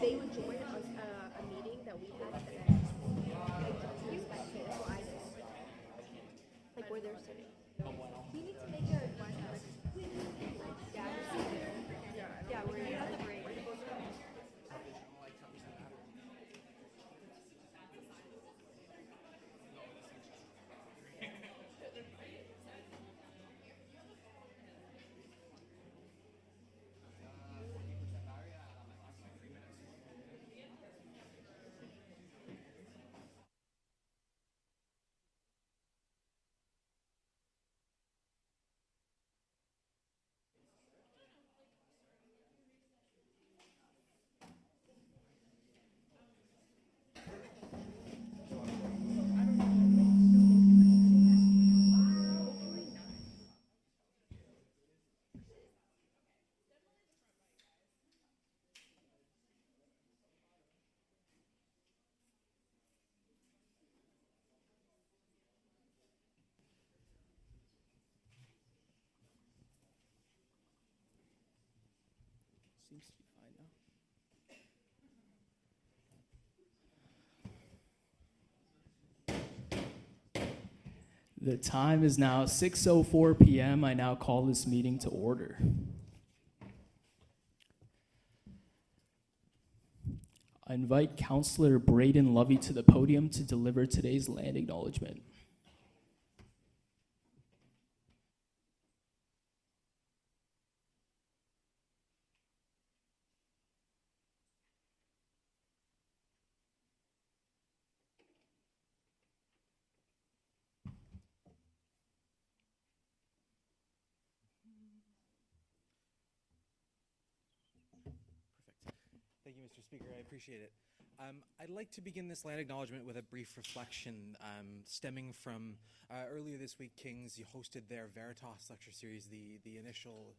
they would join us a meeting that we had, and then like just spectate. That's what I did. Like where they're sitting. We need to make a yeah, just sit there. Yeah, we're at the break. Seems to be fine now. The time is now 6:04 p.m. I now call this meeting to order. I invite Councillor Braden Lovey to the podium to deliver today's land acknowledgement. Thank you, Mr. Speaker. I appreciate it. I'd like to begin this land acknowledgement with a brief reflection stemming from earlier this week, Kings hosted their Veritas lecture series, the initial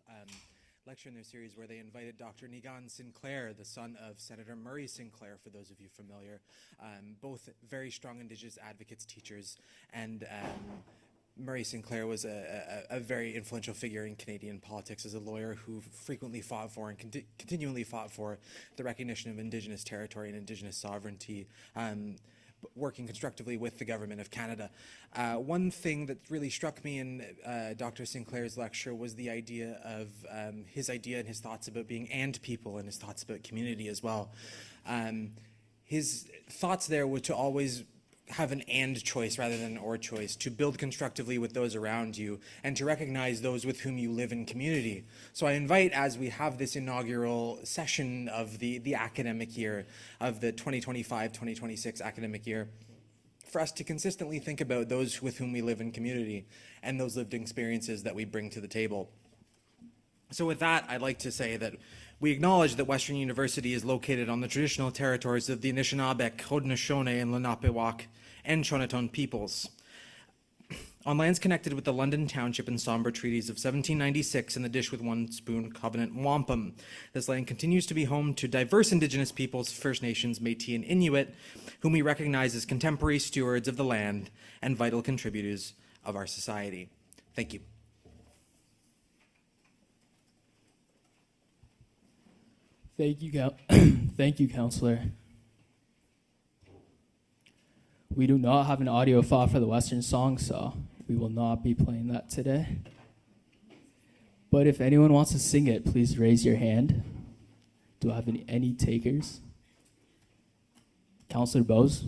lecture in their series where they invited Dr. Nigan Sinclair, the son of Senator Murray Sinclair, for those of you familiar, both very strong Indigenous advocates, teachers, and Murray Sinclair was a very influential figure in Canadian politics as a lawyer who frequently fought for and continually fought for the recognition of Indigenous territory and Indigenous sovereignty, working constructively with the government of Canada. One thing that really struck me in Dr. Sinclair's lecture was the idea of his idea and his thoughts about being and people and his thoughts about community as well. His thoughts there were to always have an and choice rather than an or choice, to build constructively with those around you and to recognize those with whom you live in community. So I invite, as we have this inaugural session of the academic year, of the 2025-2026 academic year, for us to consistently think about those with whom we live in community and those lived experiences that we bring to the table. So with that, I'd like to say that we acknowledge that Western University is located on the traditional territories of the Anishinaabe, Haudenosaunee, and Lenape-Wauk and Shonneton peoples, on lands connected with the London Township and Sombre Treaties of 1796 and the Dish with One Spoon Covenant Wampum. This land continues to be home to diverse Indigenous peoples, First Nations, Métis, and Inuit, whom we recognize as contemporary stewards of the land and vital contributors of our society. Thank you. Thank you, Councillor. We do not have an audio file for the Western song, so we will not be playing that today. But if anyone wants to sing it, please raise your hand. Do I have any takers? Councillor Bose?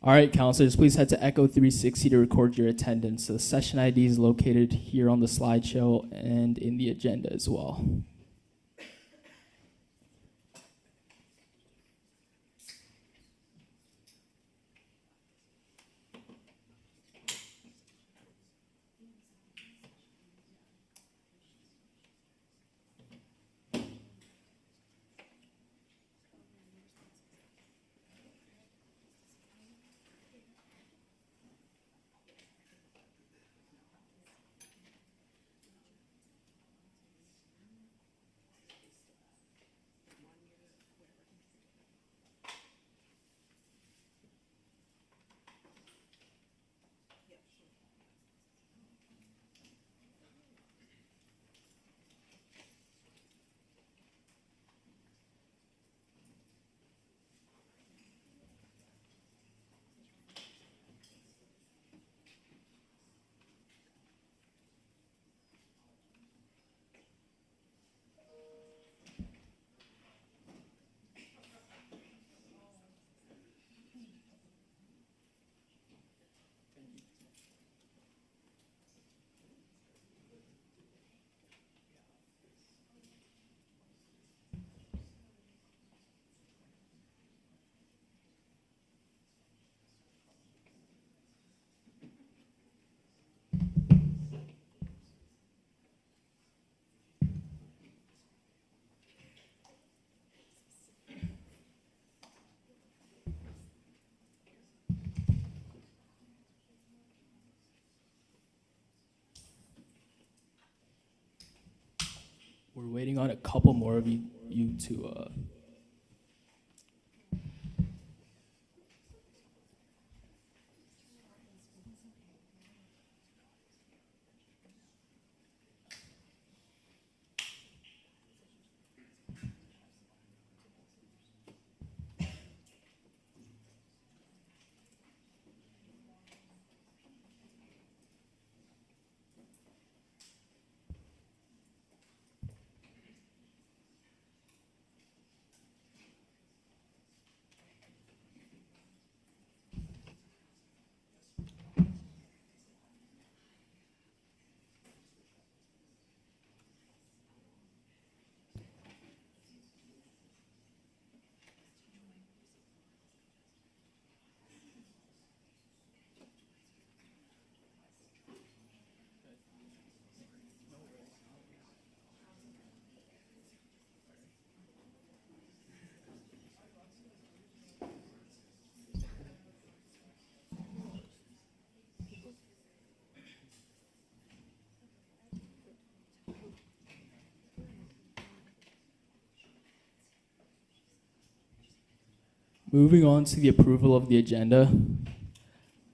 All right, councilors, please head to Echo 360 to record your attendance. The session ID is located here on the slideshow and in the agenda as well. We're waiting on a couple more of you to. Moving on to the approval of the agenda.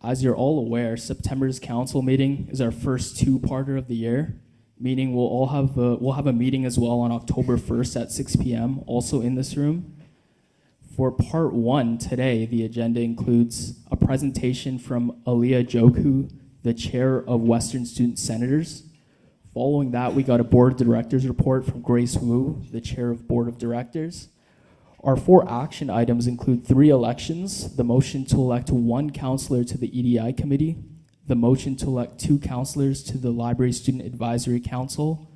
As you're all aware, September's council meeting is our first two-parter of the year, meaning we'll have a meeting as well on October 1st at 6 p.m., also in this room. For part one today, the agenda includes a presentation from Aliyah Joku, the chair of Western Student Senators. Following that, we got a board of directors report from Grace Wu, the chair of board of directors. Our 4 action items include 3 elections, the motion to elect 1 counselor to the EDI committee, the motion to elect 2 counselors to the Library Student Advisory Council,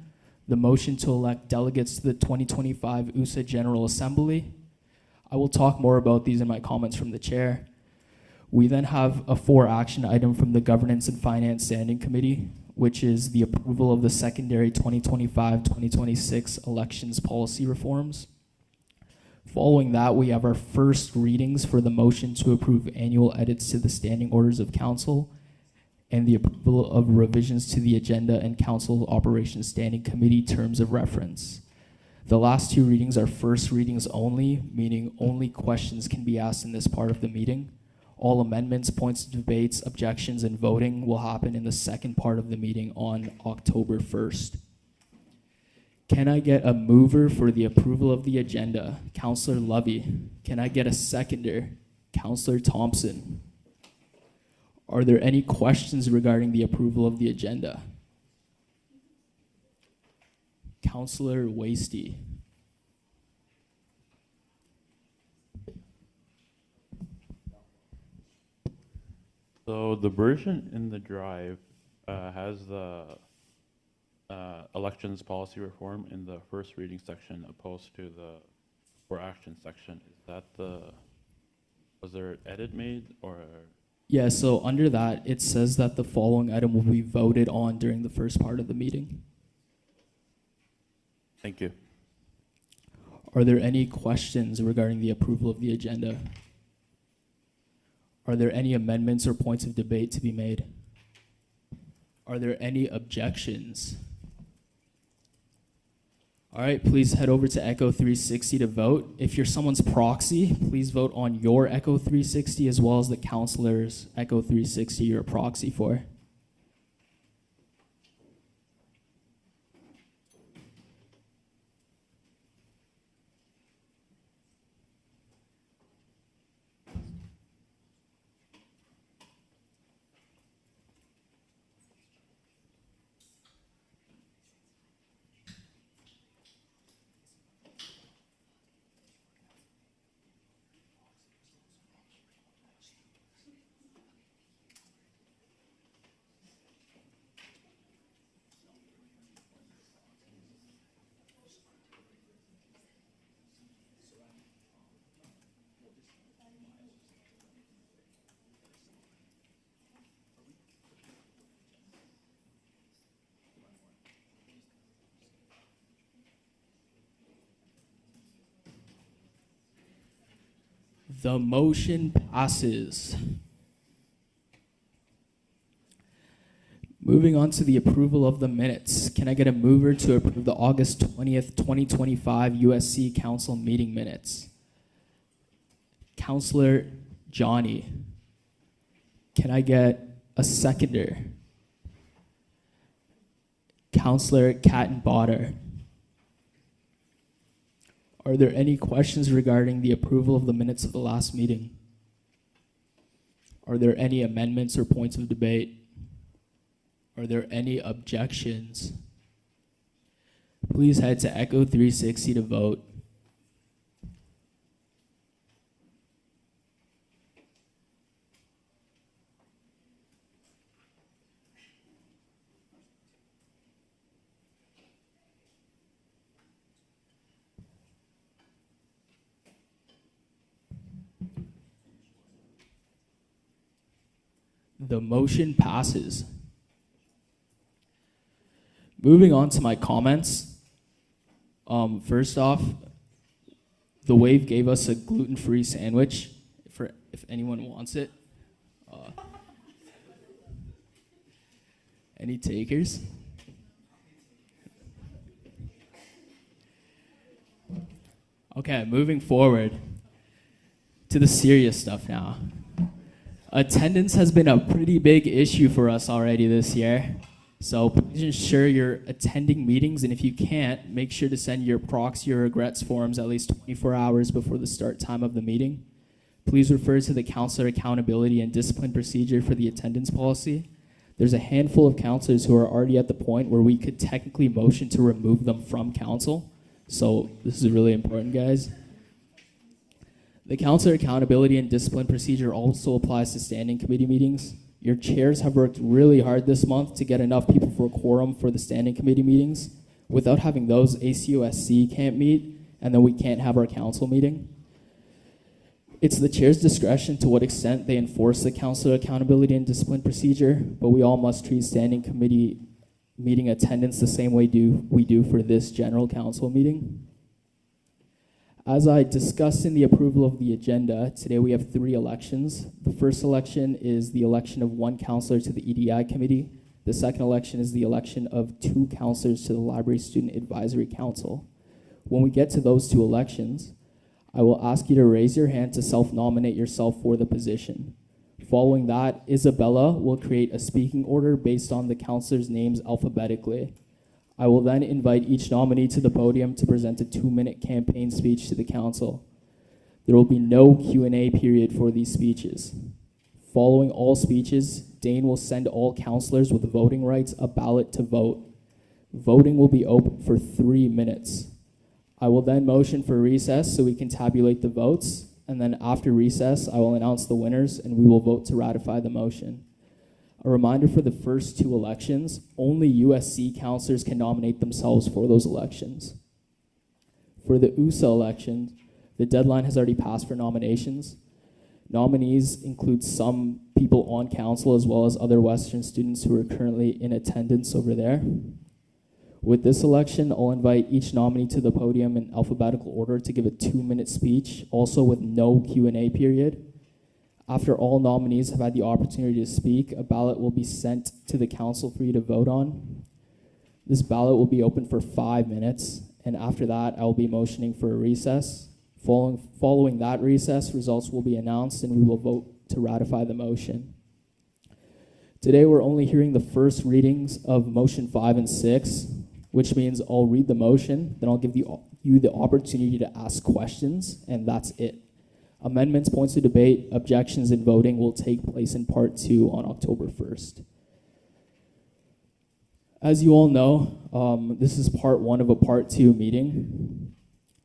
the motion to elect delegates to the 2025 USA General Assembly. I will talk more about these in my comments from the chair. We then have a 4 action item from the Governance and Finance Standing Committee, which is the approval of the secondary 2025-2026 elections policy reforms. Following that, we have our first readings for the motion to approve annual edits to the standing orders of council and the approval of revisions to the agenda and council operations standing committee terms of reference. The last 2 readings are first readings only, meaning only questions can be asked in this part of the meeting. All amendments, points of debates, objections, and voting will happen in the second part of the meeting on October 1st. Can I get a mover for the approval of the agenda? Councillor Lovey. Can I get a seconder? Councillor Thompson. Are there any questions regarding the approval of the agenda? Councillor Wasty. So the version in the drive has the elections policy reform in the first reading section opposed to the for action section. Is that was there an edit made or? Yeah, so under that, it says that the following item will be voted on during the first part of the meeting. Thank you. Are there any questions regarding the approval of the agenda? Are there any amendments or points of debate to be made? Are there any objections? All right, please head over to Echo 360 to vote. If you're someone's proxy, please vote on your Echo 360 as well as the councilor's Echo 360 you're a proxy for. The motion passes. Moving on to the approval of the minutes. Can I get a mover to approve the August 20th, 2025 USC Council meeting minutes? Counselor Johnny. Can I get a seconder? Counselor Kattenbotter. Are there any questions regarding the approval of the minutes of the last meeting? Are there any amendments or points of debate? Are there any objections? Please head to Echo 360 to vote. The motion passes. Moving on to my comments. First off, the Wave gave us a gluten-free sandwich if anyone wants it. Any takers? Okay, moving forward to the serious stuff now. Attendance has been a pretty big issue for us already this year. So please ensure you're attending meetings, and if you can't, make sure to send your proxy or regrets forms at least 24 hours before the start time of the meeting. Please refer to the counselor accountability and discipline procedure for the attendance policy. There's a handful of counselors who are already at the point where we could technically motion to remove them from council. So this is really important, guys. The counselor accountability and discipline procedure also applies to standing committee meetings. Your chairs have worked really hard this month to get enough people for a quorum for the standing committee meetings. Without having those, ACOSC can't meet, and then we can't have our council meeting. It's the chair's discretion to what extent they enforce the counselor accountability and discipline procedure, but we all must treat standing committee meeting attendance the same way we do for this general council meeting. As I discussed in the approval of the agenda, today we have 3 elections. The first election is the election of 1 counselor to the EDI committee. The second election is the election of 2 counselors to the Library Student Advisory Council. When we get to those 2 elections, I will ask you to raise your hand to self-nominate yourself for the position. Following that, Isabella will create a speaking order based on the counselors' names alphabetically. I will then invite each nominee to the podium to present a 2-minute campaign speech to the council. There will be no Q&A period for these speeches. Following all speeches, Dane will send all councilors with voting rights a ballot to vote. Voting will be open for 3 minutes. I will then motion for recess so we can tabulate the votes, and then after recess, I will announce the winners and we will vote to ratify the motion. A reminder for the first 2 elections, only USC counselors can nominate themselves for those elections. For the USA election, the deadline has already passed for nominations. Nominees include some people on council as well as other Western students who are currently in attendance over there. With this election, I'll invite each nominee to the podium in alphabetical order to give a 2-minute speech, also with no Q&A period. After all nominees have had the opportunity to speak, a ballot will be sent to the council for you to vote on. This ballot will be open for 5 minutes, and after that, I will be motioning for a recess. Following that recess, results will be announced, and we will vote to ratify the motion. Today, we're only hearing the first readings of motion 5 and 6, which means I'll read the motion, then I'll give you the opportunity to ask questions, and that's it. Amendments, points of debate, objections, and voting will take place in part 2 on October 1st. As you all know, this is part 1 of a part 2 meeting.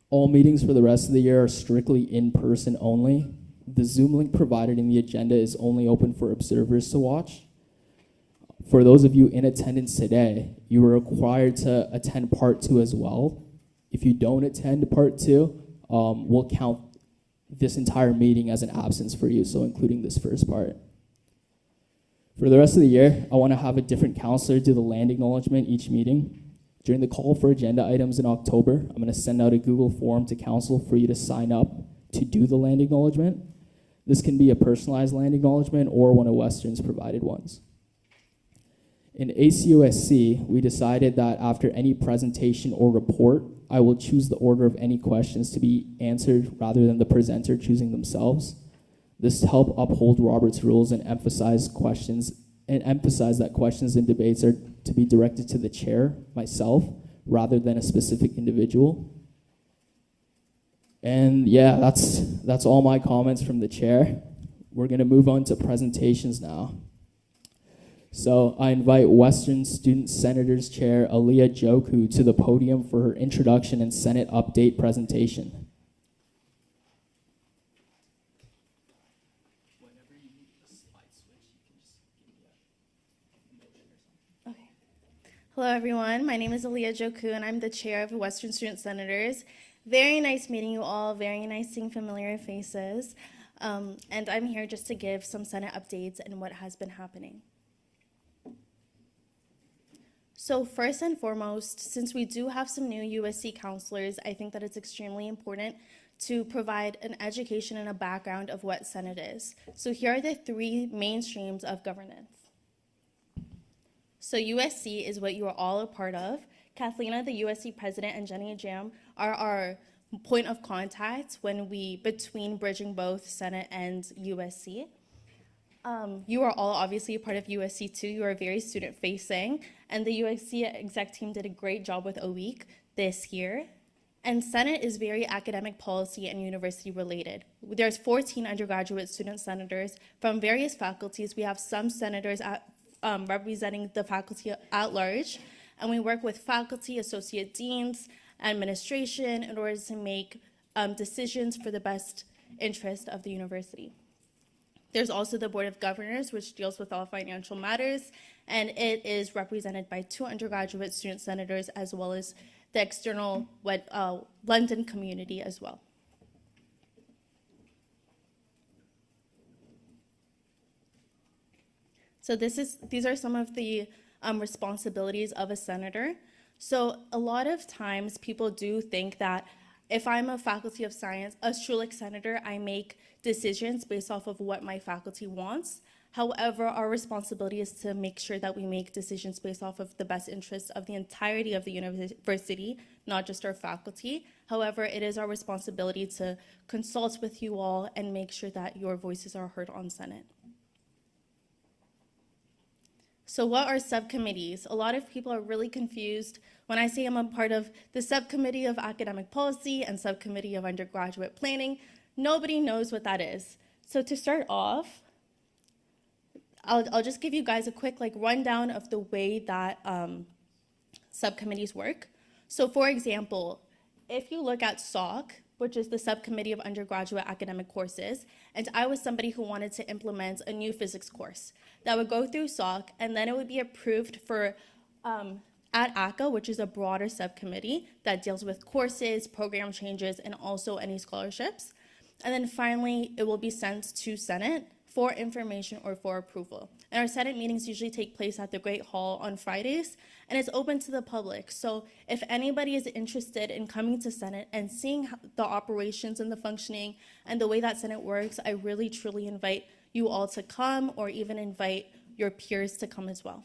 All meetings for the rest of the year are strictly in person only. The Zoom link provided in the agenda is only open for observers to watch. For those of you in attendance today, you are required to attend part 2 as well. If you don't attend part 2, we'll count this entire meeting as an absence for you, so including this first part. For the rest of the year, I want to have a different counselor do the land acknowledgement each meeting. During the call for agenda items in October, I'm going to send out a Google form to council for you to sign up to do the land acknowledgement. This can be a personalized land acknowledgement or one of Western's provided ones. In ACUSC, we decided that after any presentation or report, I will choose the order of any questions to be answered rather than the presenter choosing themselves. This to help uphold Robert's rules and emphasize that questions and debates are to be directed to the chair, myself, rather than a specific individual. And yeah, that's all my comments from the chair. We're gonna move on to presentations now. So I invite Western Student Senators Chair Aliyah Joku to the podium for her introduction and Senate update presentation. Whenever you need a slide switch, you can just give me a motion or something. Okay. Hello, everyone. My name is Aliyah Joku, and I'm the chair of Western Student Senators. Very nice meeting you all. Very nice seeing familiar faces. And I'm here just to give some Senate updates and what has been happening. So first and foremost, since we do have some new USC counselors, I think that it's extremely important to provide an education and a background of what Senate is. So here are the three main streams of governance. So USC is what you are all a part of. Kathleen, the USC president, and Jenny Jam are our point of contact between bridging both Senate and USC. You are all obviously a part of USC too. You are very student facing, and the USC exec team did a great job with OWEEK this year. And Senate is very academic policy and university related. There's 14 undergraduate student senators from various faculties. We have some senators representing the faculty at large, and we work with faculty, associate deans, administration in order to make decisions for the best interest of the university. There's also the Board of Governors, which deals with all financial matters, and it is represented by 2 undergraduate student senators as well as the external London community as well. So these are some of the responsibilities of a senator. So a lot of times people do think that if I'm a faculty of science, a Schulich senator, I make decisions based off of what my faculty wants. However, our responsibility is to make sure that we make decisions based off of the best interests of the entirety of the university, not just our faculty. However, it is our responsibility to consult with you all and make sure that your voices are heard on Senate. So what are subcommittees? A lot of people are really confused when I say I'm a part of the subcommittee of academic policy and subcommittee of undergraduate planning. Nobody knows what that is. So to start off, I'll just give you guys a quick rundown of the way that subcommittees work. So for example, if you look at SOC, which is the Subcommittee of Undergraduate Academic Courses, and I was somebody who wanted to implement a new physics course that would go through SOC, and then it would be approved for at ACA, which is a broader subcommittee that deals with courses, program changes, and also any scholarships. And then finally, it will be sent to Senate for information or for approval. And our Senate meetings usually take place at the Great Hall on Fridays, and it's open to the public. So if anybody is interested in coming to Senate and seeing the operations and the functioning and the way that Senate works, I really, truly invite you all to come, or even invite your peers to come as well.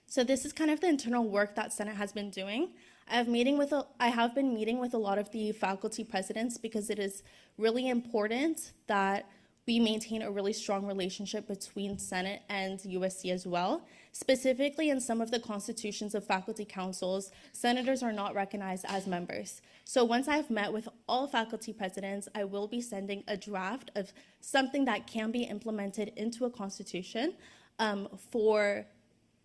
So this is kind of the internal work that Senate has been doing. I have been meeting with a lot of the faculty presidents because it is really important that we maintain a really strong relationship between Senate and USC as well. Specifically, in some of the constitutions of faculty councils, senators are not recognized as members. So once I've met with all faculty presidents, I will be sending a draft of something that can be implemented into a constitution for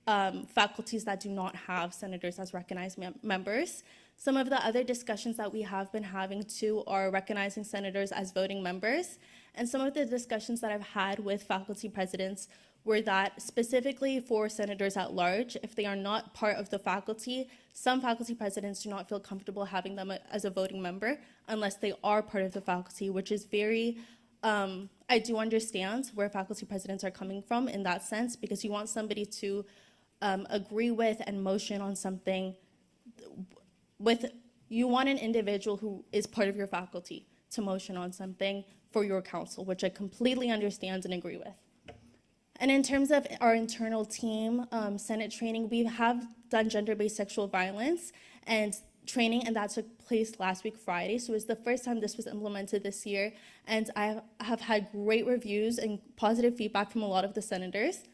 faculties that do not have senators as recognized members. Some of the other discussions that we have been having too are recognizing senators as voting members. And some of the discussions that I've had with faculty presidents were that specifically for senators at large, if they are not part of the faculty, some faculty presidents do not feel comfortable having them as a voting member unless they are part of the faculty, which is very, I do understand where faculty presidents are coming from in that sense, because you want somebody to agree with and motion on something you want an individual who is part of your faculty to motion on something for your council, which I completely understand and agree with. And in terms of our internal team, Senate training, we have done gender-based sexual violence and training, and that took place last week, Friday. So it was the first time this was implemented this year. And I have had great reviews and positive feedback from a lot of the senators.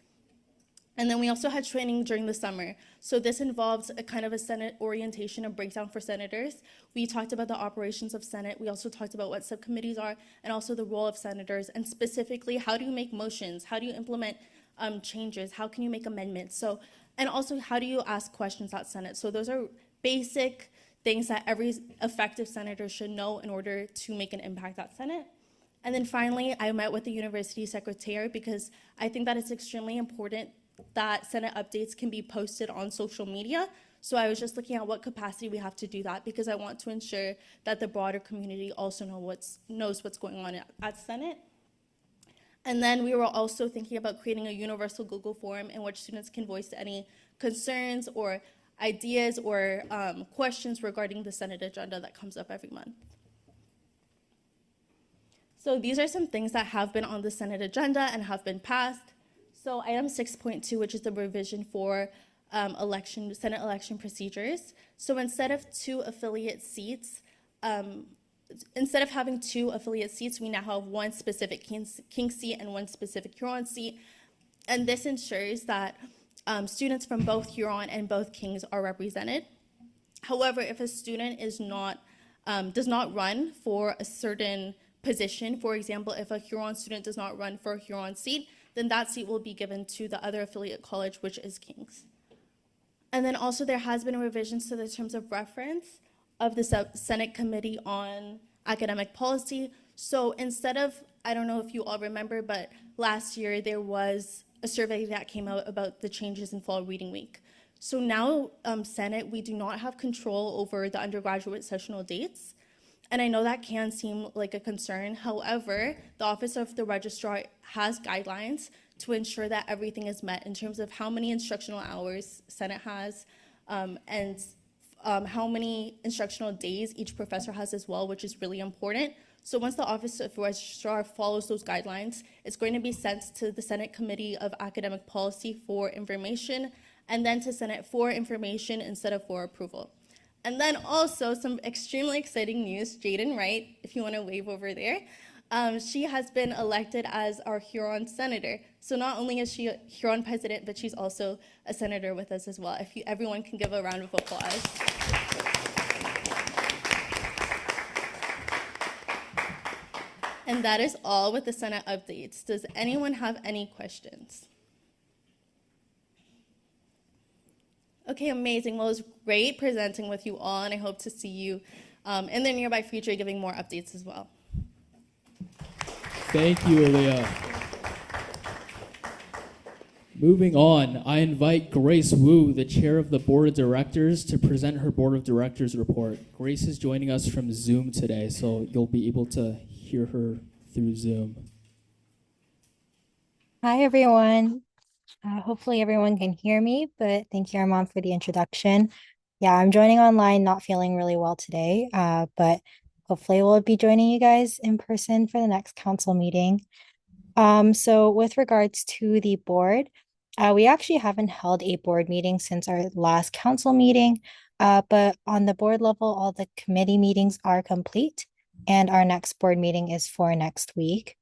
And then we also had training during the summer. So this involved a kind of a Senate orientation and breakdown for senators. We talked about the operations of Senate. We also talked about what subcommittees are and also the role of senators, and specifically, how do you make motions? How do you implement changes? How can you make amendments? So, and also, how do you ask questions at Senate? So those are basic things that every effective senator should know in order to make an impact at Senate. And then finally, I met with the university secretary because I think that it's extremely important that Senate updates can be posted on social media. So I was just looking at what capacity we have to do that, because I want to ensure that the broader community also knows what's going on at Senate. And then we were also thinking about creating a universal Google form in which students can voice any concerns or ideas or questions regarding the Senate agenda that comes up every month. So these are some things that have been on the Senate agenda and have been passed. So item 6.2, which is the revision for Senate election procedures. So instead of having two affiliate seats, we now have one specific King seat and one specific Huron seat. And this ensures that students from both Huron and both Kings are represented. However, if a student does not run for a certain position, for example, if a Huron student does not run for a Huron seat, then that seat will be given to the other affiliate college, which is King's. And then also there has been revisions to the terms of reference of the Senate Committee on Academic Policy. So instead of, I don't know if you all remember, but last year there was a survey that came out about the changes in Fall Reading Week. So now, Senate, we do not have control over the undergraduate sessional dates. And I know that can seem like a concern. However, the Office of the Registrar has guidelines to ensure that everything is met in terms of how many instructional hours Senate has and how many instructional days each professor has as well, which is really important. So once the Office of Registrar follows those guidelines, it's going to be sent to the Senate Committee of Academic Policy for information, and then to Senate for information instead of for approval. And then also some extremely exciting news, Jaden Wright, if you want to wave over there, she has been elected as our Huron senator. So not only is she a Huron president, but she's also a senator with us as well. If everyone can give a round of applause. And that is all with the Senate updates. Does anyone have any questions? Okay, amazing. Well, it was great presenting with you all, and I hope to see you in the nearby future giving more updates as well. Thank you, Aaliyah. Moving on, I invite Grace Wu, the chair of the Board of Directors, to present her Board of Directors report. Grace is joining us from Zoom today, so you'll be able to hear her through Zoom. Hi, everyone. Hopefully everyone can hear me, but thank you, Armand, for the introduction. Yeah, I'm joining online, not feeling really well today, but hopefully we'll be joining you guys in person for the next council meeting. So with regards to the board, we actually haven't held a board meeting since our last council meeting, but on the board level, all the committee meetings are complete, and our next board meeting is for next week.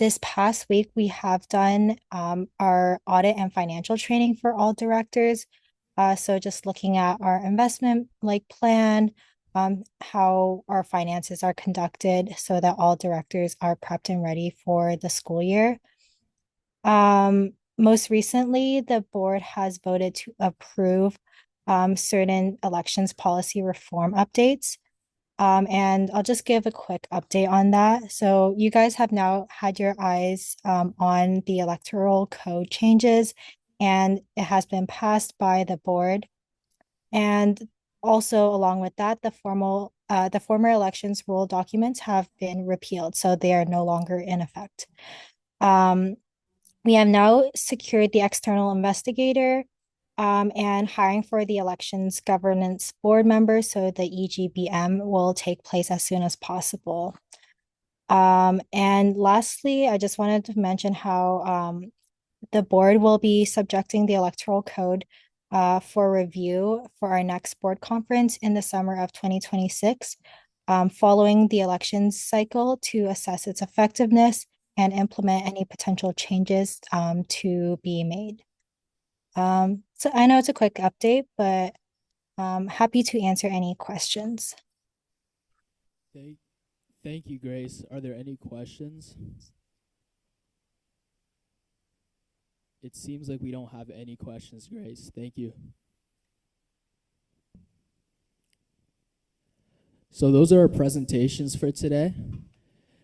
This past week, we have done our audit and financial training for all directors. So just looking at our investment plan, how our finances are conducted so that all directors are prepped and ready for the school year. Most recently, the board has voted to approve certain elections policy reform updates. And I'll just give a quick update on that. So you guys have now had your eyes on the electoral code changes, and it has been passed by the board. And also along with that, the former elections rule documents have been repealed, so they are no longer in effect. We have now secured the external investigator and hiring for the elections governance board members, so the EGBM will take place as soon as possible. And lastly, I just wanted to mention how the board will be subjecting the electoral code for review for our next board conference in the summer of 2026, following the elections cycle to assess its effectiveness and implement any potential changes to be made. So I know it's a quick update, but happy to answer any questions. Thank you, Grace. Are there any questions? It seems like we don't have any questions, Grace. Thank you. So those are our presentations for today.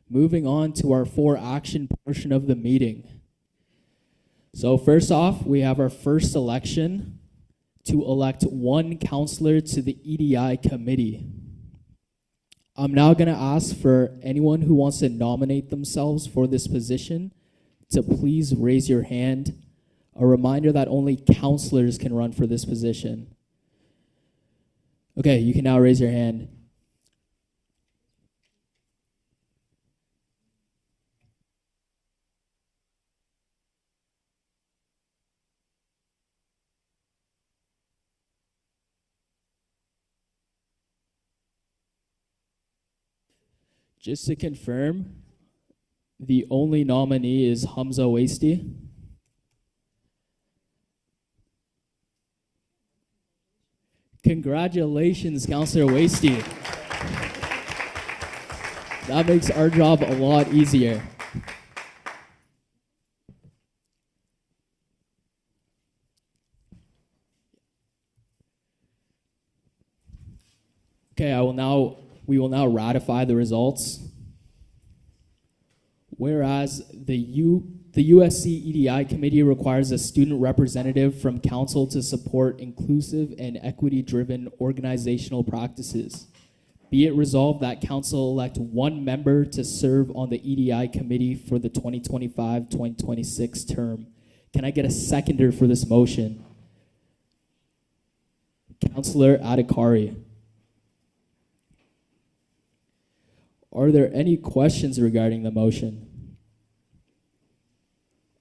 Moving on to our for action portion of the meeting. So first off, we have our first election to elect one counselor to the EDI committee. I'm now going to ask for anyone who wants to nominate themselves for this position to please raise your hand. A reminder that only counselors can run for this position. Okay, you can now raise your hand. Just to confirm, the only nominee is Hamza Wasty. Congratulations, Councillor Wasty. That makes our job a lot easier. Okay, we will now ratify the results. Whereas the USC EDI committee requires a student representative from council to support inclusive and equity-driven organizational practices. Be it resolved that council elect one member to serve on the EDI committee for the 2025-2026 term. Can I get a seconder for this motion? Councillor Adhikari. Are there any questions regarding the motion?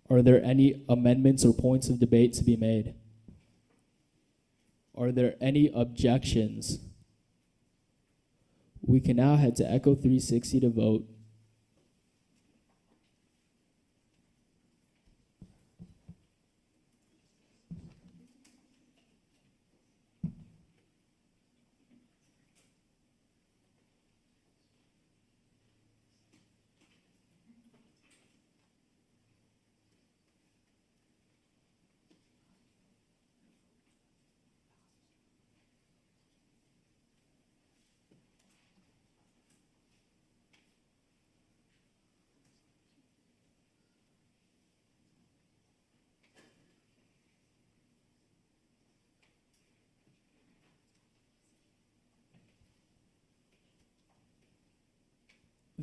Are there any amendments or points of debate to be made? Are there any objections? We can now head to Echo 360 to vote.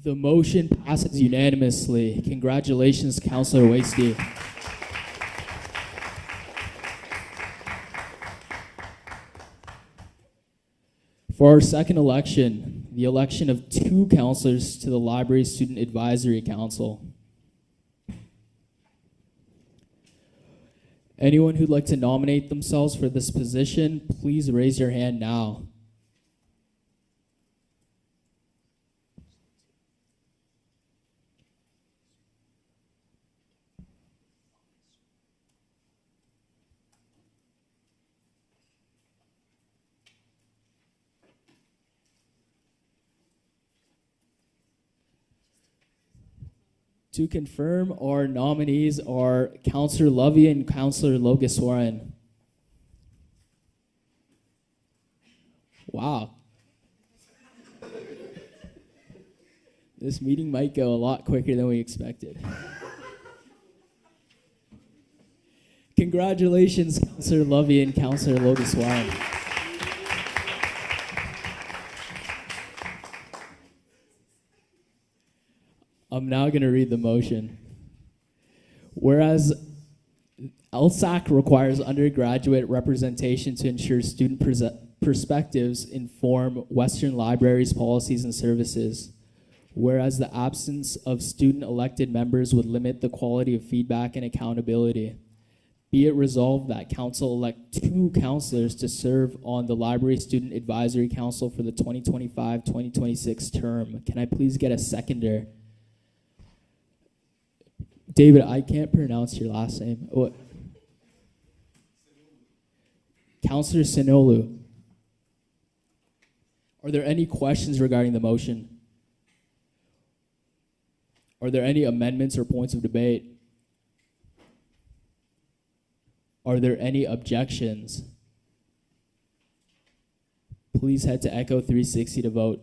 The motion passes unanimously. Congratulations, Councillor Wasty. For our second election, the election of two counselors to the Library Student Advisory Council. Anyone who'd like to nominate themselves for this position, please raise your hand now. To confirm, our nominees are Councillor Lovey and Councillor Logaswaran. Wow. This meeting might go a lot quicker than we expected. Congratulations, Councillor Lovey and Councillor Logaswaran. I'm now going to read the motion. Whereas LSAC requires undergraduate representation to ensure student perspectives inform Western Libraries' policies and services. Whereas the absence of student elected members would limit the quality of feedback and accountability. Be it resolved that council elect 2 counselors to serve on the Library Student Advisory Council for the 2025-2026 term. Can I please get a seconder? David, I can't pronounce your last name. What? Counselor Sinolu. Are there any questions regarding the motion? Are there any amendments or points of debate? Are there any objections? Please head to Echo 360 to vote.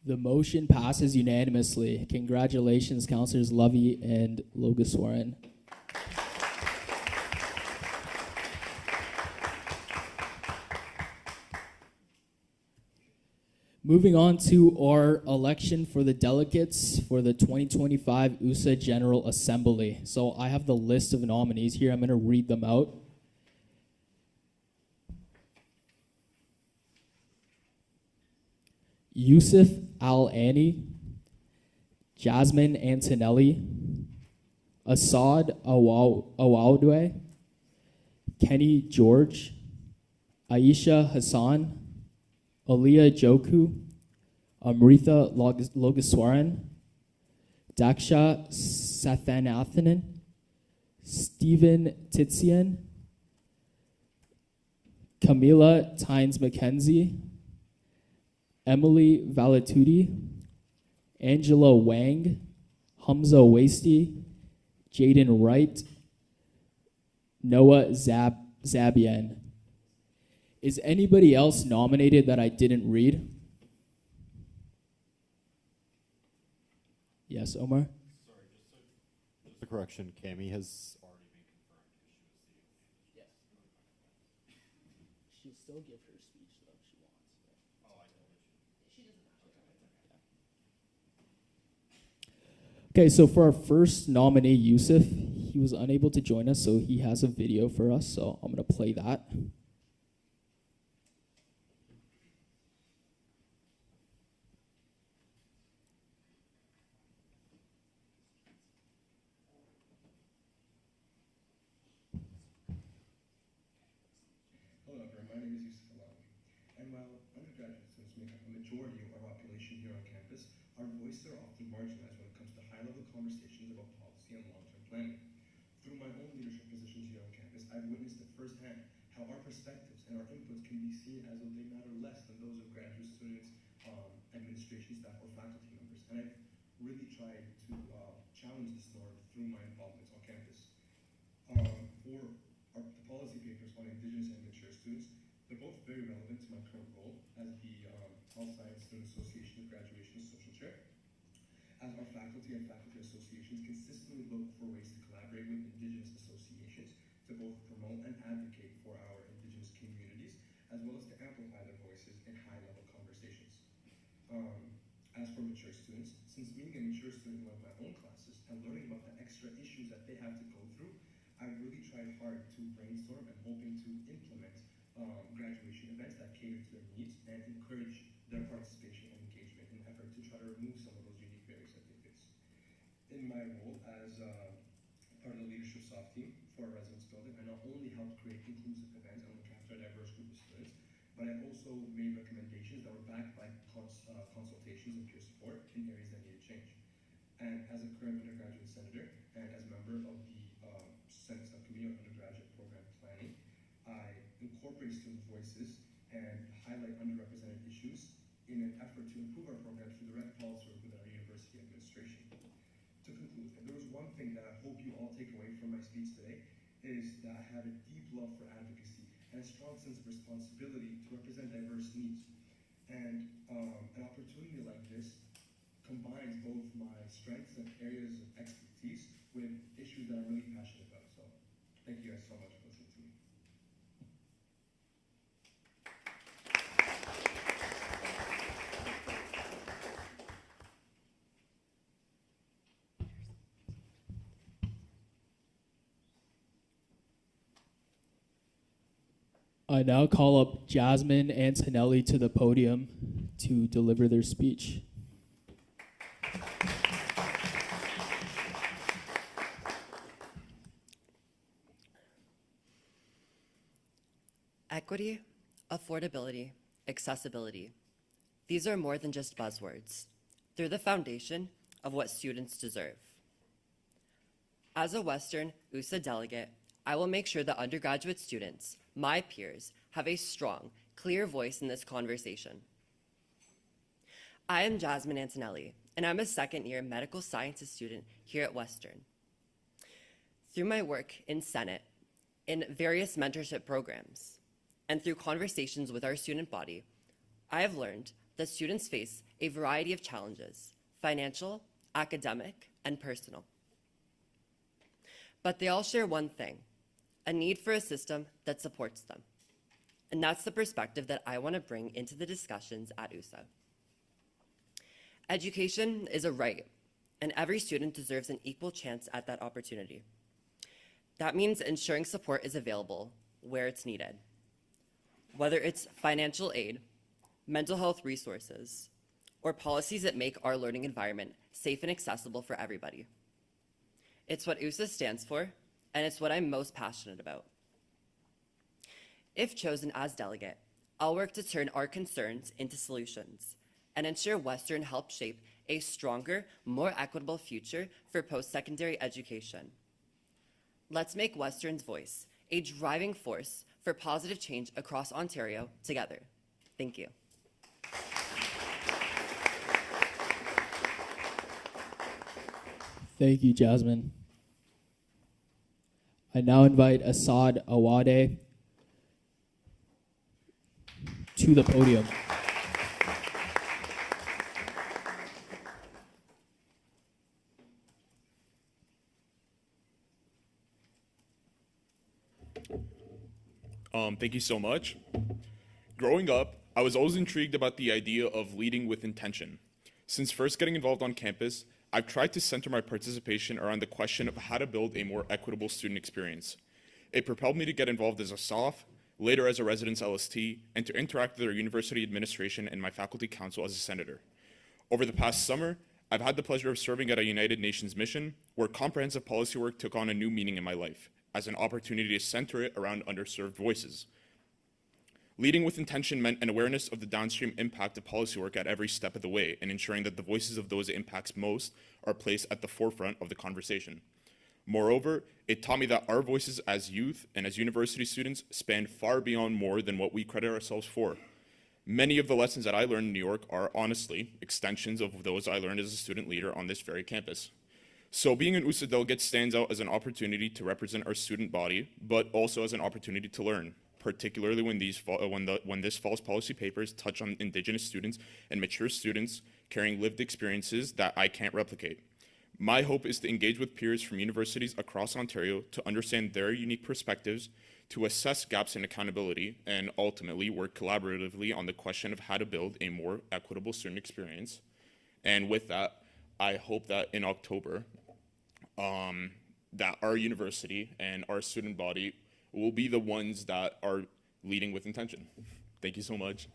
The motion passes unanimously. Congratulations, Councillors Lovey and Logaswaran. Moving on to our election for the delegates for the 2025 USA General Assembly. So I have the list of nominees here. I'm going to read them out. Yusuf Al-Ani, Jasmine Antonelli, Assad Awadwe, Kenny George, Aisha Hassan, Aliyah Joku, Amrita Logaswaran, Daksha Sathanathanan, Stephen Titian, Camila Tynes McKenzie, Emily Valatuti, Angela Wang, Hamza Wasty, Jaden Wright, Noah Zabian. Is anybody else nominated that I didn't read? Yes, Omar? Sorry, just a correction. Cami has already been confirmed. Yes. She'll still give her speech though if she wants. Oh, I told her. She doesn't have to. Okay, so for our first nominee, Yusuf, he was unable to join us, so he has a video for us, so I'm going to play that. Hello everyone, my name is Yusuf Alawi. And while undergraduate students make up a majority of our population here on campus, our voices are often marginalized when it comes to high-level conversations about policy and long-term planning. Through my own leadership positions here on campus, I've witnessed it firsthand how our perspectives and our inputs can be seen as though they matter less than those of graduate students, administration staff, or faculty members. And I've really tried to challenge this norm through my involvements on campus. For the policy papers on Indigenous and mature students, they're both very relevant to my current role as the Health Science Student Association Graduation Social Chair, as our faculty and faculty associations consistently look for ways to collaborate with Indigenous associations to both promote and advocate for our Indigenous communities, as well as to amplify their voices in high-level conversations. As for mature students, since being a mature student in one of my own classes and learning about the extra issues that they have to go through, I've really tried hard to brainstorm and hoping to implement graduation events that cater to their needs and encourage their participation and engagement in an effort to try to remove some of those unique barriers that they face. In my role as part of the leadership soft team for our residence building, I not only helped create inclusive events and look after a diverse group of students, but I also made recommendations that were backed by consultations and peer support in areas that needed change. And as a current undergraduate senator and as a member of the Senate Subcommittee on Undergraduate Program Planning, I incorporate student voices and highlight underrepresented issues in an effort to improve our programs through direct policy work with our university administration. To conclude, if there was one thing that I hope you all take away from my speech today, is that I have a deep love for advocacy and a strong sense of responsibility to represent diverse needs. And an opportunity like this combines both my strengths and areas of expertise with issues that I'm really passionate about. So thank you guys so much for listening to me. I now call up Jasmine Antonelli to the podium to deliver their speech. Equity, affordability, accessibility. These are more than just buzzwords. They're the foundation of what students deserve. As a Western USA delegate, I will make sure that undergraduate students, my peers, have a strong, clear voice in this conversation. I am Jasmine Antonelli, and I'm a second-year medical sciences student here at Western. Through my work in Senate, in various mentorship programs, and through conversations with our student body, I have learned that students face a variety of challenges, financial, academic, and personal. But they all share one thing, a need for a system that supports them. And that's the perspective that I want to bring into the discussions at USA. Education is a right, and every student deserves an equal chance at that opportunity. That means ensuring support is available where it's needed, whether it's financial aid, mental health resources, or policies that make our learning environment safe and accessible for everybody. It's what USA stands for, and it's what I'm most passionate about. If chosen as delegate, I'll work to turn our concerns into solutions and ensure Western helps shape a stronger, more equitable future for post-secondary education. Let's make Western's voice a driving force for positive change across Ontario together. Thank you. Thank you, Jasmine. I now invite Assad Awade to the podium. Thank you so much. Growing up, I was always intrigued about the idea of leading with intention. Since first getting involved on campus, I've tried to center my participation around the question of how to build a more equitable student experience. It propelled me to get involved as a SOF, later as a residence LST, and to interact with our university administration and my faculty council as a senator. Over the past summer, I've had the pleasure of serving at a United Nations mission where comprehensive policy work took on a new meaning in my life, as an opportunity to center it around underserved voices. Leading with intention meant an awareness of the downstream impact of policy work at every step of the way, and ensuring that the voices of those it impacts most are placed at the forefront of the conversation. Moreover, it taught me that our voices as youth and as university students span far beyond more than what we credit ourselves for. Many of the lessons that I learned in New York are honestly extensions of those I learned as a student leader on this very campus. So being an USA delegate stands out as an opportunity to represent our student body, but also as an opportunity to learn, particularly when this fall's policy papers touch on Indigenous students and mature students carrying lived experiences that I can't replicate. My hope is to engage with peers from universities across Ontario to understand their unique perspectives, to assess gaps in accountability, and ultimately work collaboratively on the question of how to build a more equitable student experience. And with that, I hope that in October, that our university and our student body will be the ones that are leading with intention. Thank you so much.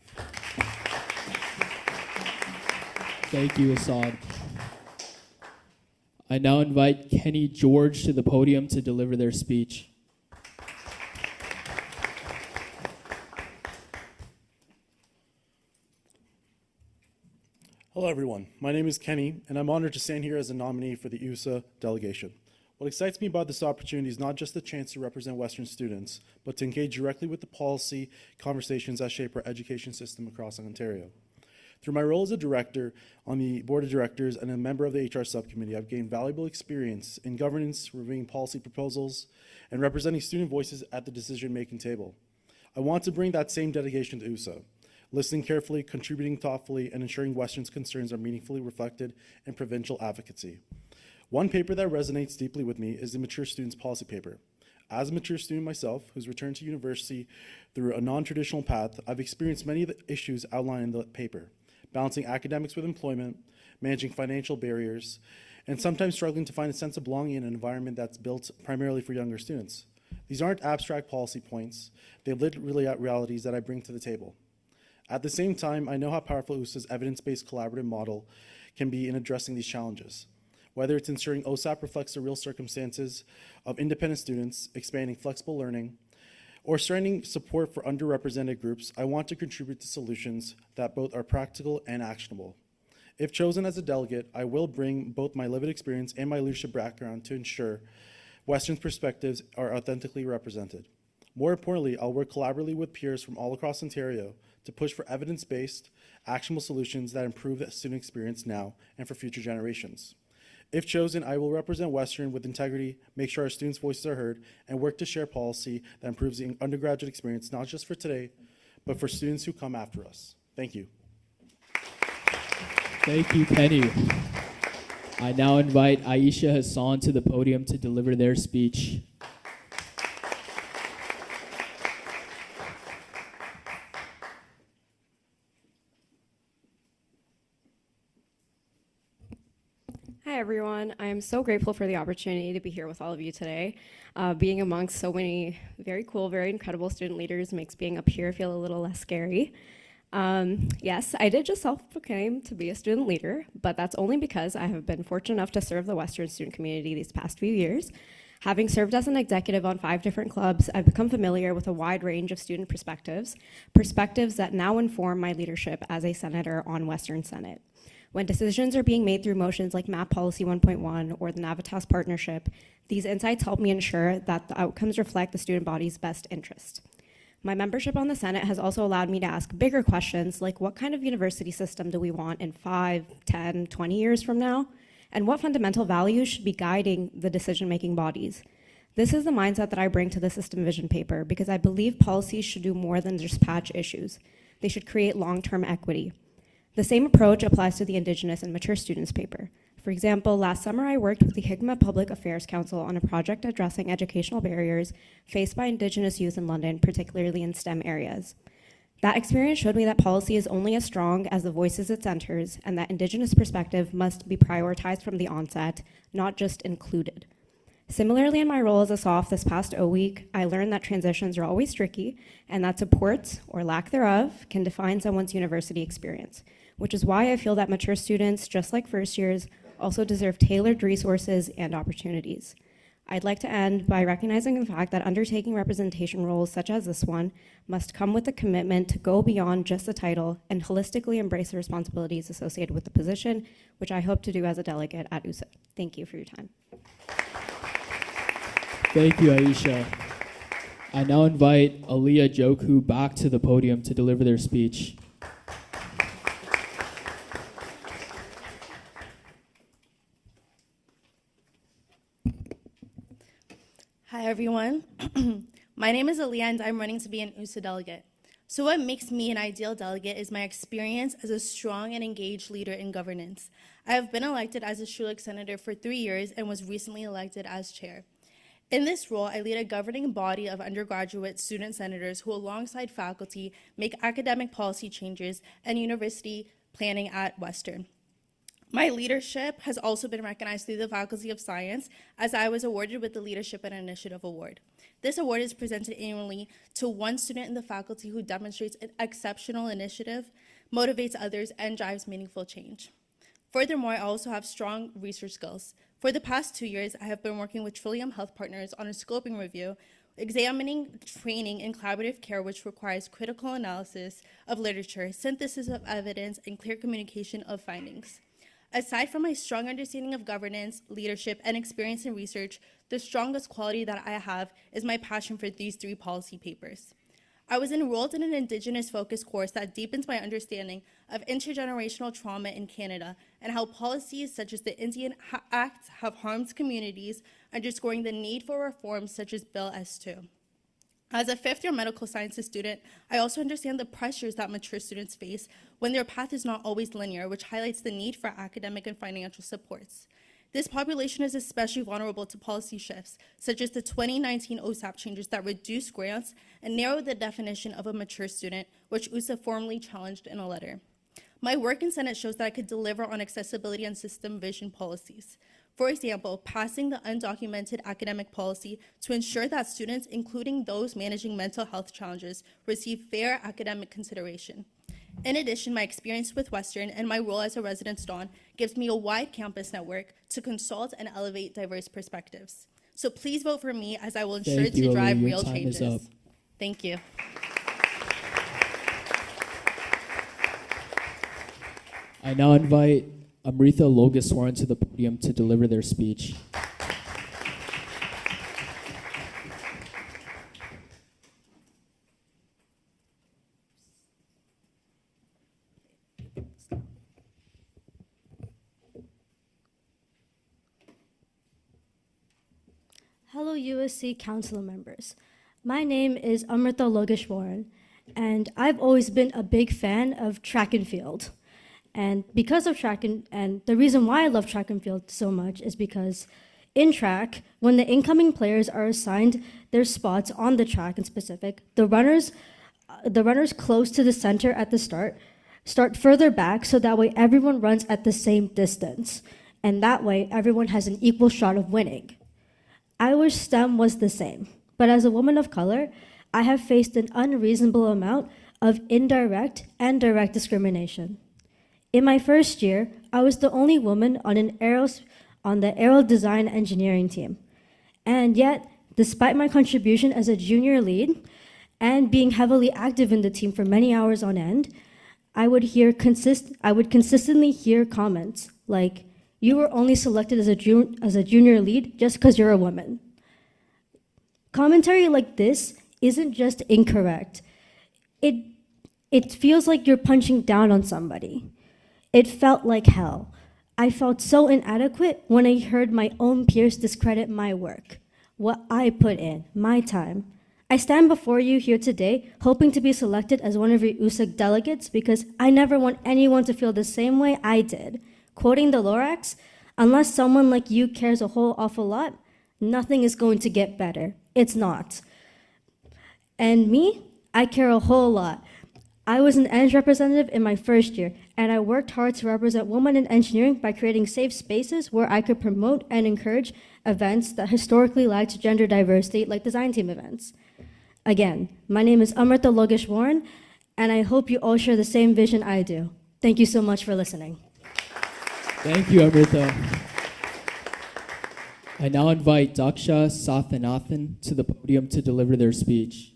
Thank you, Assad. I now invite Kenny George to the podium to deliver their speech. Hello, everyone. My name is Kenny, and I'm honored to stand here as a nominee for the USA delegation. What excites me about this opportunity is not just the chance to represent Western students, but to engage directly with the policy conversations that shape our education system across Ontario. Through my role as a director on the board of directors and a member of the HR subcommittee, I've gained valuable experience in governance, reviewing policy proposals, and representing student voices at the decision-making table. I want to bring that same dedication to USA. listening carefully, contributing thoughtfully, and ensuring Western's concerns are meaningfully reflected in provincial advocacy. One paper that resonates deeply with me is the Mature Students Policy paper. As a mature student myself, who's returned to university through a non-traditional path, I've experienced many of the issues outlined in the paper, balancing academics with employment, managing financial barriers, and sometimes struggling to find a sense of belonging in an environment that's built primarily for younger students. These aren't abstract policy points. They've lived realities that I bring to the table. At the same time, I know how powerful USA's evidence-based collaborative model can be in addressing these challenges. Whether it's ensuring OSAP reflects the real circumstances of independent students, expanding flexible learning, or strengthening support for underrepresented groups, I want to contribute to solutions that both are practical and actionable. If chosen as a delegate, I will bring both my lived experience and my leadership background to ensure Western's perspectives are authentically represented. More importantly, I'll work collaboratively with peers from all across Ontario to push for evidence-based, actionable solutions that improve the student experience now and for future generations. If chosen, I will represent Western with integrity, make sure our students' voices are heard, and work to share policy that improves the undergraduate experience, not just for today, but for students who come after us. Thank you. Thank you, Kenny. I now invite Aisha Hassan to the podium to deliver their speech. Hi, everyone. I am so grateful for the opportunity to be here with all of you today. Being amongst so many very cool, very incredible student leaders makes being up here feel a little less scary. Yes, I did just self-proclaim to be a student leader, but that's only because I have been fortunate enough to serve the Western student community these past few years. Having served as an executive on 5 different clubs, I've become familiar with a wide range of student perspectives that now inform my leadership as a senator on Western Senate. When decisions are being made through motions like MAP Policy 1.1 or the Navitas Partnership, these insights help me ensure that the outcomes reflect the student body's best interest. My membership on the Senate has also allowed me to ask bigger questions like what kind of university system do we want in 5, 10, 20 years from now? And what fundamental values should be guiding the decision-making bodies? This is the mindset that I bring to the System Vision paper because I believe policies should do more than just patch issues. They should create long-term equity. The same approach applies to the Indigenous and Mature Students paper. For example, last summer I worked with the Higma Public Affairs Council on a project addressing educational barriers faced by Indigenous youth in London, particularly in STEM areas. That experience showed me that policy is only as strong as the voices it centers, and that Indigenous perspective must be prioritized from the onset, not just included. Similarly, in my role as a SOF this past O-Week, I learned that transitions are always tricky, and that support, or lack thereof, can define someone's university experience, which is why I feel that mature students, just like first years, also deserve tailored resources and opportunities. I'd like to end by recognizing the fact that undertaking representation roles such as this one must come with a commitment to go beyond just the title and holistically embrace the responsibilities associated with the position, which I hope to do as a delegate at USA. Thank you for your time. Thank you, Aisha. I now invite Aliyah Joku back to the podium to deliver their speech. Hi, everyone. My name is Aliyah, and I'm running to be an USA delegate. So what makes me an ideal delegate is my experience as a strong and engaged leader in governance. I have been elected as a Schulich Senator for 3 years and was recently elected as chair. In this role, I lead a governing body of undergraduate student senators who, alongside faculty, make academic policy changes and university planning at Western. My leadership has also been recognized through the Faculty of Science, as I was awarded with the Leadership and Initiative Award. This award is presented annually to one student in the faculty who demonstrates an exceptional initiative, motivates others, and drives meaningful change. Furthermore, I also have strong research skills. For the past 2 years, I have been working with Trillium Health Partners on a scoping review, examining training in collaborative care, which requires critical analysis of literature, synthesis of evidence, and clear communication of findings. Aside from my strong understanding of governance, leadership, and experience in research, the strongest quality that I have is my passion for these 3 policy papers. I was enrolled in an Indigenous-focused course that deepens my understanding of intergenerational trauma in Canada and how policies such as the Indian Act have harmed communities, underscoring the need for reforms such as Bill S2. As a fifth-year medical sciences student, I also understand the pressures that mature students face when their path is not always linear, which highlights the need for academic and financial supports. This population is especially vulnerable to policy shifts, such as the 2019 OSAP changes that reduced grants and narrowed the definition of a mature student, which USA formally challenged in a letter. My work in Senate shows that I could deliver on accessibility and system vision policies. For example, passing the undocumented academic policy to ensure that students, including those managing mental health challenges, receive fair academic consideration. In addition, my experience with Western and my role as a resident Dawn gives me a wide campus network to consult and elevate diverse perspectives. So please vote for me, as I will ensure Thank you, to drive Aaliyah. real Your time changes. is up. Thank you. I now invite Amrita Logaswaran to the podium to deliver their speech. Hello, USC Council members. My name is Amrita Logeshwaran, and I've always been a big fan of track and field. And because of and the reason why I love track and field so much is because in track, when the incoming players are assigned their spots on the track in specific, the runners close to the center at the start further back, so that way everyone runs at the same distance. And that way everyone has an equal shot of winning. I wish STEM was the same, but as a woman of color, I have faced an unreasonable amount of indirect and direct discrimination. In my first year, I was the only woman on the aero design engineering team. And yet, despite my contribution as a junior lead and being heavily active in the team for many hours on end, I would consistently hear comments like, "You were only selected as a junior lead just because you're a woman." Commentary like this isn't just incorrect. It feels like you're punching down on somebody. It felt like hell. I felt so inadequate when I heard my own peers discredit my work, what I put in, my time. I stand before you here today hoping to be selected as one of your USC delegates because I never want anyone to feel the same way I did. Quoting the Lorax, "Unless someone like you cares a whole awful lot, nothing is going to get better." It's not. And me, I care a whole lot. I was an Eng representative in my first year, and I worked hard to represent women in engineering by creating safe spaces where I could promote and encourage events that historically lacked gender diversity, like design team events. Again, my name is Amrita Logeshwaran, and I hope you all share the same vision I do. Thank you so much for listening. Thank you, Amrita. I now invite Daksha Sathanathan to the podium to deliver their speech.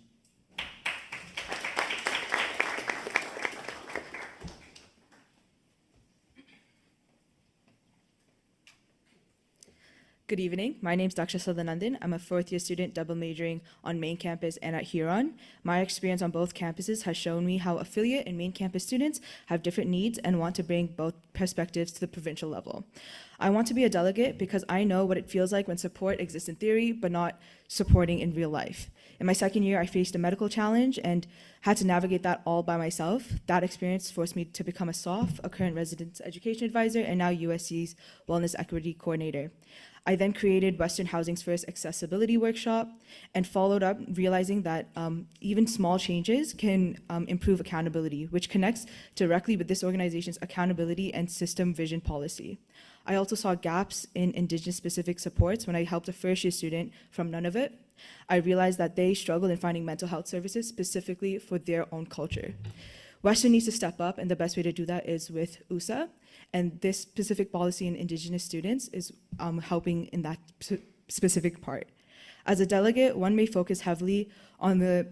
Good evening. My name is Daksha Sathanathan. I'm a fourth-year student double majoring on main campus and at Huron. My experience on both campuses has shown me how affiliate and main campus students have different needs and want to bring both perspectives to the provincial level. I want to be a delegate because I know what it feels like when support exists in theory but not supporting in real life. In my second year, I faced a medical challenge and had to navigate that all by myself. That experience forced me to become a SOF, a current residence education advisor, and now USC's Wellness Equity Coordinator. I then created Western Housing's first accessibility workshop and followed up realizing that even small changes can improve accountability, which connects directly with this organization's accountability and system vision policy. I also saw gaps in Indigenous-specific supports when I helped a first-year student from Nunavut. I realized that they struggled in finding mental health services specifically for their own culture. Western needs to step up, and the best way to do that is with USA. And this specific policy in Indigenous students is helping in that specific part. As a delegate, one may focus heavily on the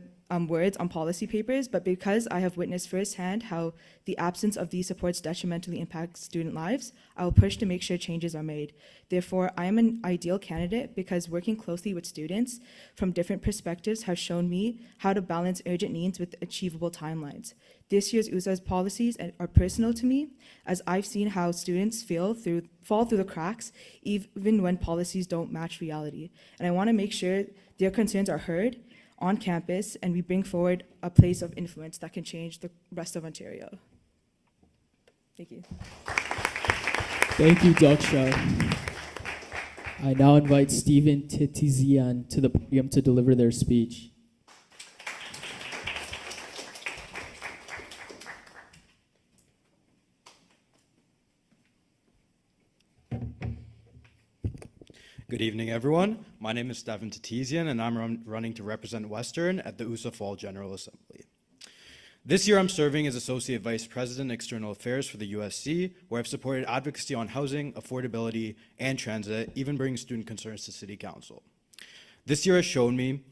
words on policy papers, but because I have witnessed firsthand how the absence of these supports detrimentally impacts student lives, I will push to make sure changes are made. Therefore, I am an ideal candidate because working closely with students from different perspectives has shown me how to balance urgent needs with achievable timelines. This year's USA's policies are personal to me, as I've seen how students fall through the cracks even when policies don't match reality. And I want to make sure their concerns are heard on campus, and we bring forward a place of influence that can change the rest of Ontario. Thank you. Thank you, Daksha. I now invite Stephen Titizian to the podium to deliver their speech. Good evening, everyone. My name is Stephen Titizian, and I'm running to represent Western at the USA Fall General Assembly. This year, I'm serving as Associate Vice President, External Affairs for the USC, where I've supported advocacy on housing, affordability, and transit, even bringing student concerns to City Council. This year has shown me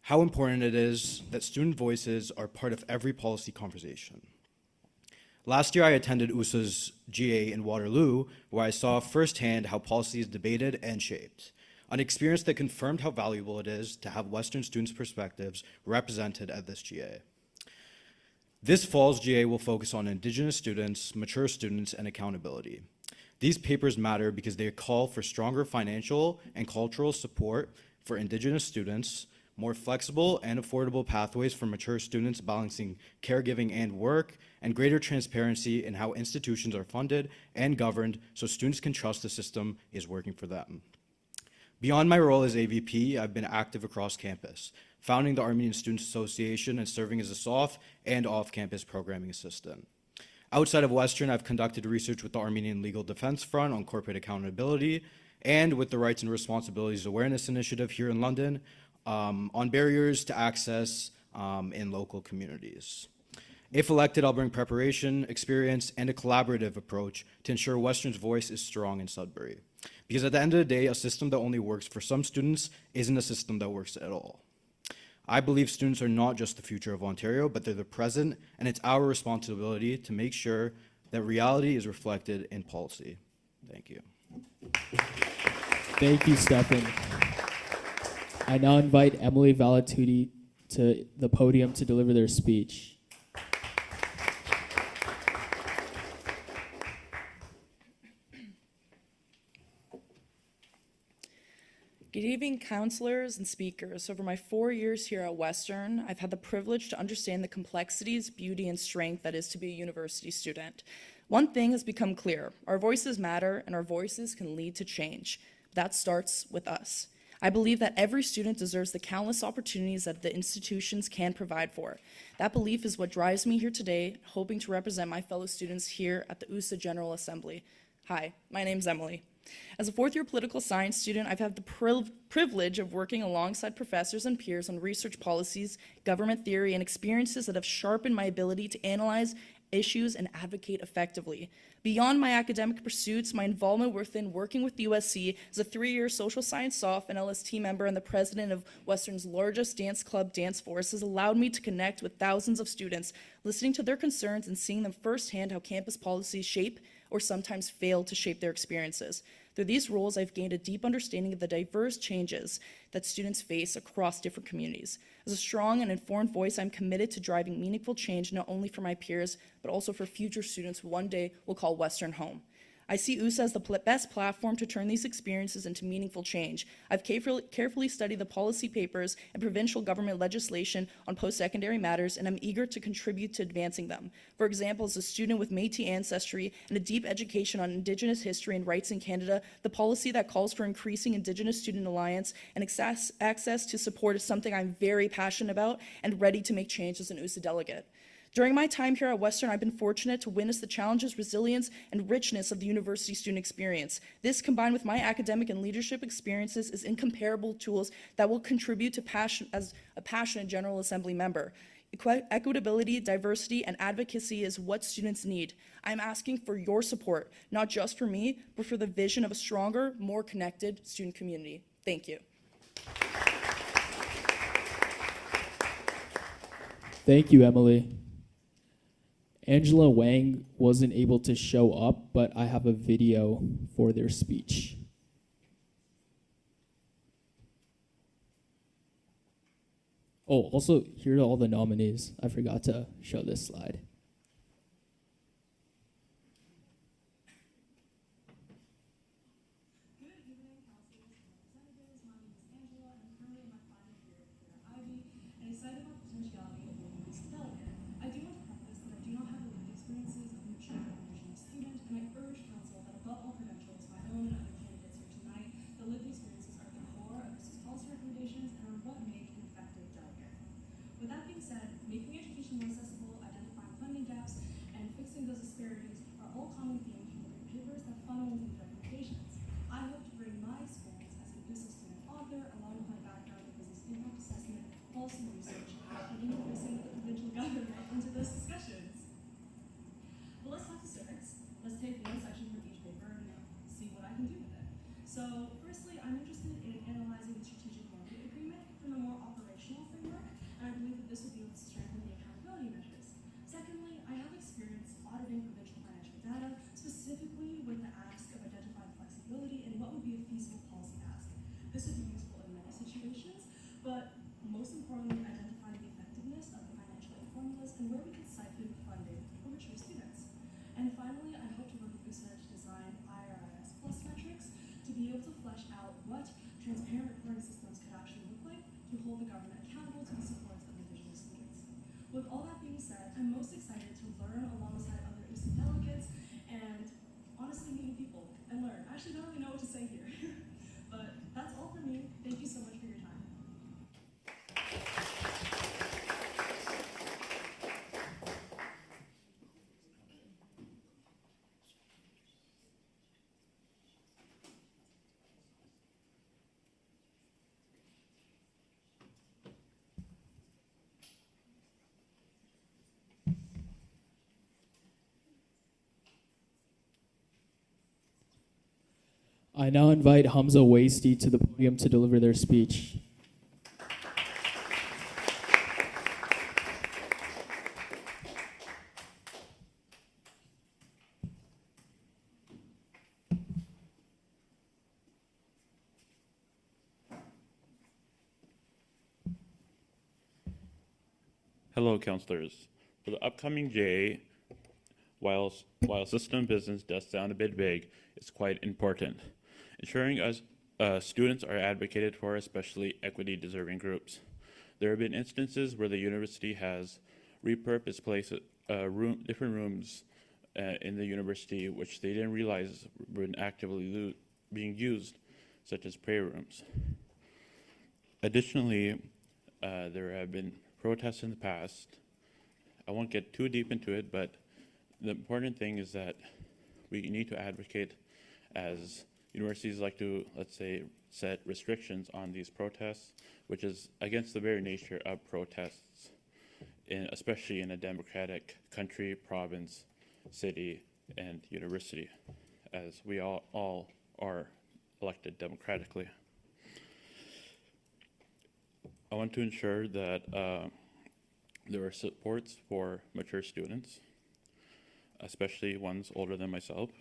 how important it is that student voices are part of every policy conversation. Last year, I attended USA's GA in Waterloo, where I saw firsthand how policy is debated and shaped, an experience that confirmed how valuable it is to have Western students' perspectives represented at this GA. This fall's GA will focus on Indigenous students, mature students, and accountability. These papers matter because they call for stronger financial and cultural support for Indigenous students, more flexible and affordable pathways for mature students balancing caregiving and work, and greater transparency in how institutions are funded and governed so students can trust the system is working for them. Beyond my role as AVP, I've been active across campus, founding the Armenian Students Association and serving as a soft and off-campus programming assistant. Outside of Western, I've conducted research with the Armenian Legal Defense Front on corporate accountability and with the Rights and Responsibilities Awareness Initiative here in London on barriers to access in local communities. If elected, I'll bring preparation, experience, and a collaborative approach to ensure Western's voice is strong in Sudbury. Because at the end of the day, a system that only works for some students isn't a system that works at all. I believe students are not just the future of Ontario, but they're the present, and it's our responsibility to make sure that reality is reflected in policy. Thank you. Thank you, Stefan. I now invite Emily Valatuti to the podium to deliver their speech. Good evening, counselors and speakers. Over my 4 years here at Western, I've had the privilege to understand the complexities, beauty, and strength that is to be a university student. One thing has become clear: our voices matter, and our voices can lead to change. That starts with us. I believe that every student deserves the countless opportunities that the institutions can provide for. That belief is what drives me here today, hoping to represent my fellow students here at the USA General Assembly. Hi, my name's Emily. As a fourth-year political science student, I've had the privilege of working alongside professors and peers on research policies, government theory, and experiences that have sharpened my ability to analyze issues and advocate effectively. Beyond my academic pursuits, my involvement within working with the USC as a 3-year social science SOF and LST member and the president of Western's largest dance club, Dance Force, has allowed me to connect with thousands of students, listening to their concerns and seeing them firsthand how campus policies shape or sometimes fail to shape their experiences. Through these roles, I've gained a deep understanding of the diverse changes that students face across different communities. As a strong and informed voice, I'm committed to driving meaningful change not only for my peers, but also for future students who one day will call Western home. I see USA as the best platform to turn these experiences into meaningful change. I've carefully studied the policy papers and provincial government legislation on post-secondary matters, and I'm eager to contribute to advancing them. For example, as a student with Métis ancestry and a deep education on Indigenous history and rights in Canada, the policy that calls for increasing Indigenous student alliance and access to support is something I'm very passionate about and ready to make change as an USA delegate. During my time here at Western, I've been fortunate to witness the challenges, resilience, and richness of the university student experience. This, combined with my academic and leadership experiences, is incomparable tools that will contribute to passion as a passionate General Assembly member. Equitability, diversity, and advocacy is what students need. I'm asking for your support, not just for me, but for the vision of a stronger, more connected student community. Thank you. Thank you, Emily. Angela Wang wasn't able to show up, but I have a video for their speech. Oh, also, here are all the nominees. I forgot to show this slide. some research and interfacing with the provincial government into those discussions. But let's talk to students. Let's take one section from each paper and see what I can do with it. So firstly, I'm interested in analyzing the strategic market agreement from a more operational framework, and I believe that this would be able to strengthen the accountability measures. Secondly, I have experience auditing provincial financial data, specifically with the ask of identifying flexibility and what would be a feasible policy ask. This would be useful in many situations, but most importantly, identifying the effectiveness of the financial aid formulas and where we could siphon funding for mature students. And finally, I hope to work with USAID to design IRIS plus metrics to be able to flesh out what transparent reporting systems could actually look like to hold the government accountable to the supports of Indigenous students. With all that being said, I'm most excited to learn alongside other USAID delegates and honestly meet new people and learn. I actually don't really know what to say here, but that's all for me. Thank you so much for your time. I now invite Hamza Wasty to the podium to deliver their speech. Hello, counselors. For the upcoming JA, while system business does sound a bit vague, it's quite important. Ensuring us students are advocated for, especially equity-deserving groups. There have been instances where the university has repurposed places, different rooms in the university which they didn't realize were actively being used, such as prayer rooms. Additionally, there have been protests in the past. I won't get too deep into it, but the important thing is that we need to advocate as universities like to, let's say, set restrictions on these protests, which is against the very nature of protests, especially in a democratic country, province, city, and university, as we all are elected democratically. I want to ensure that there are supports for mature students, especially ones older than myself.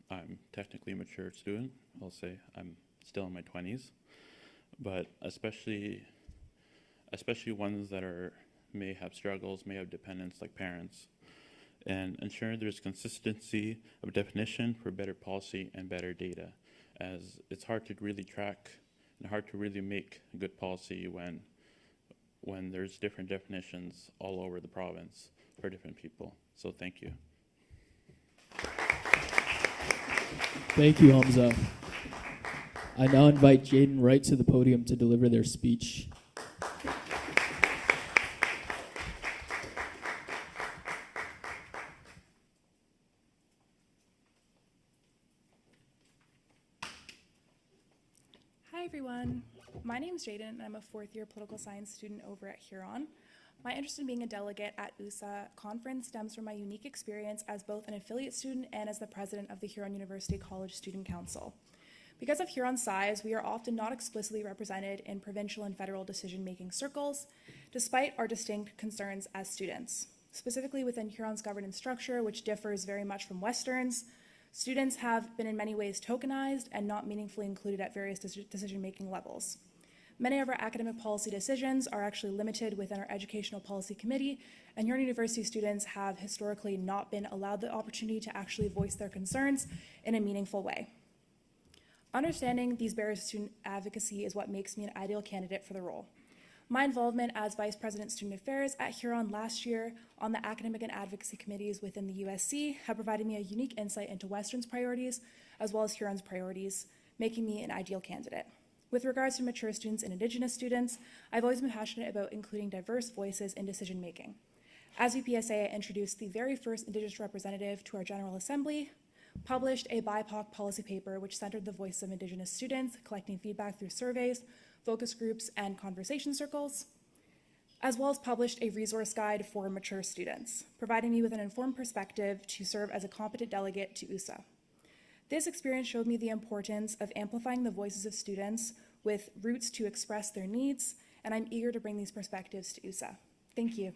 I'm technically a mature student. I'll say I'm still in my 20s, but especially ones that may have struggles, may have dependents like parents, and ensure there's consistency of definition for better policy and better data, as it's hard to really track and hard to really make good policy when there's different definitions all over the province for different people. So thank you. Thank you, Hamza. I now invite Jaden Wright to the podium to deliver their speech. Hi everyone, my name is Jaden and I'm a fourth year political science student over at Huron. My interest in being a delegate at USA conference stems from my unique experience as both an affiliate student and as the president of the Huron University College Student Council. Because of Huron's size, we are often not explicitly represented in provincial and federal decision-making circles, despite our distinct concerns as students. Specifically within Huron's governance structure, which differs very much from Western's, students have been in many ways tokenized and not meaningfully included at various decision-making levels. Many of our academic policy decisions are actually limited within our Educational Policy Committee, and Huron University students have historically not been allowed the opportunity to actually voice their concerns in a meaningful way. Understanding these barriers to student advocacy is what makes me an ideal candidate for the role. My involvement as Vice President Student Affairs at Huron last year on the academic and advocacy committees within the USC have provided me a unique insight into Western's priorities as well as Huron's priorities, making me an ideal candidate. With regards to mature students and Indigenous students, I've always been passionate about including diverse voices in decision-making. As UPSA, I introduced the very first Indigenous representative to our General Assembly, published a BIPOC policy paper which centered the voice of Indigenous students, collecting feedback through surveys, focus groups, and conversation circles, as well as published a resource guide for mature students, providing me with an informed perspective to serve as a competent delegate to USA. This experience showed me the importance of amplifying the voices of students with roots to express their needs, and I'm eager to bring these perspectives to USA. Thank you.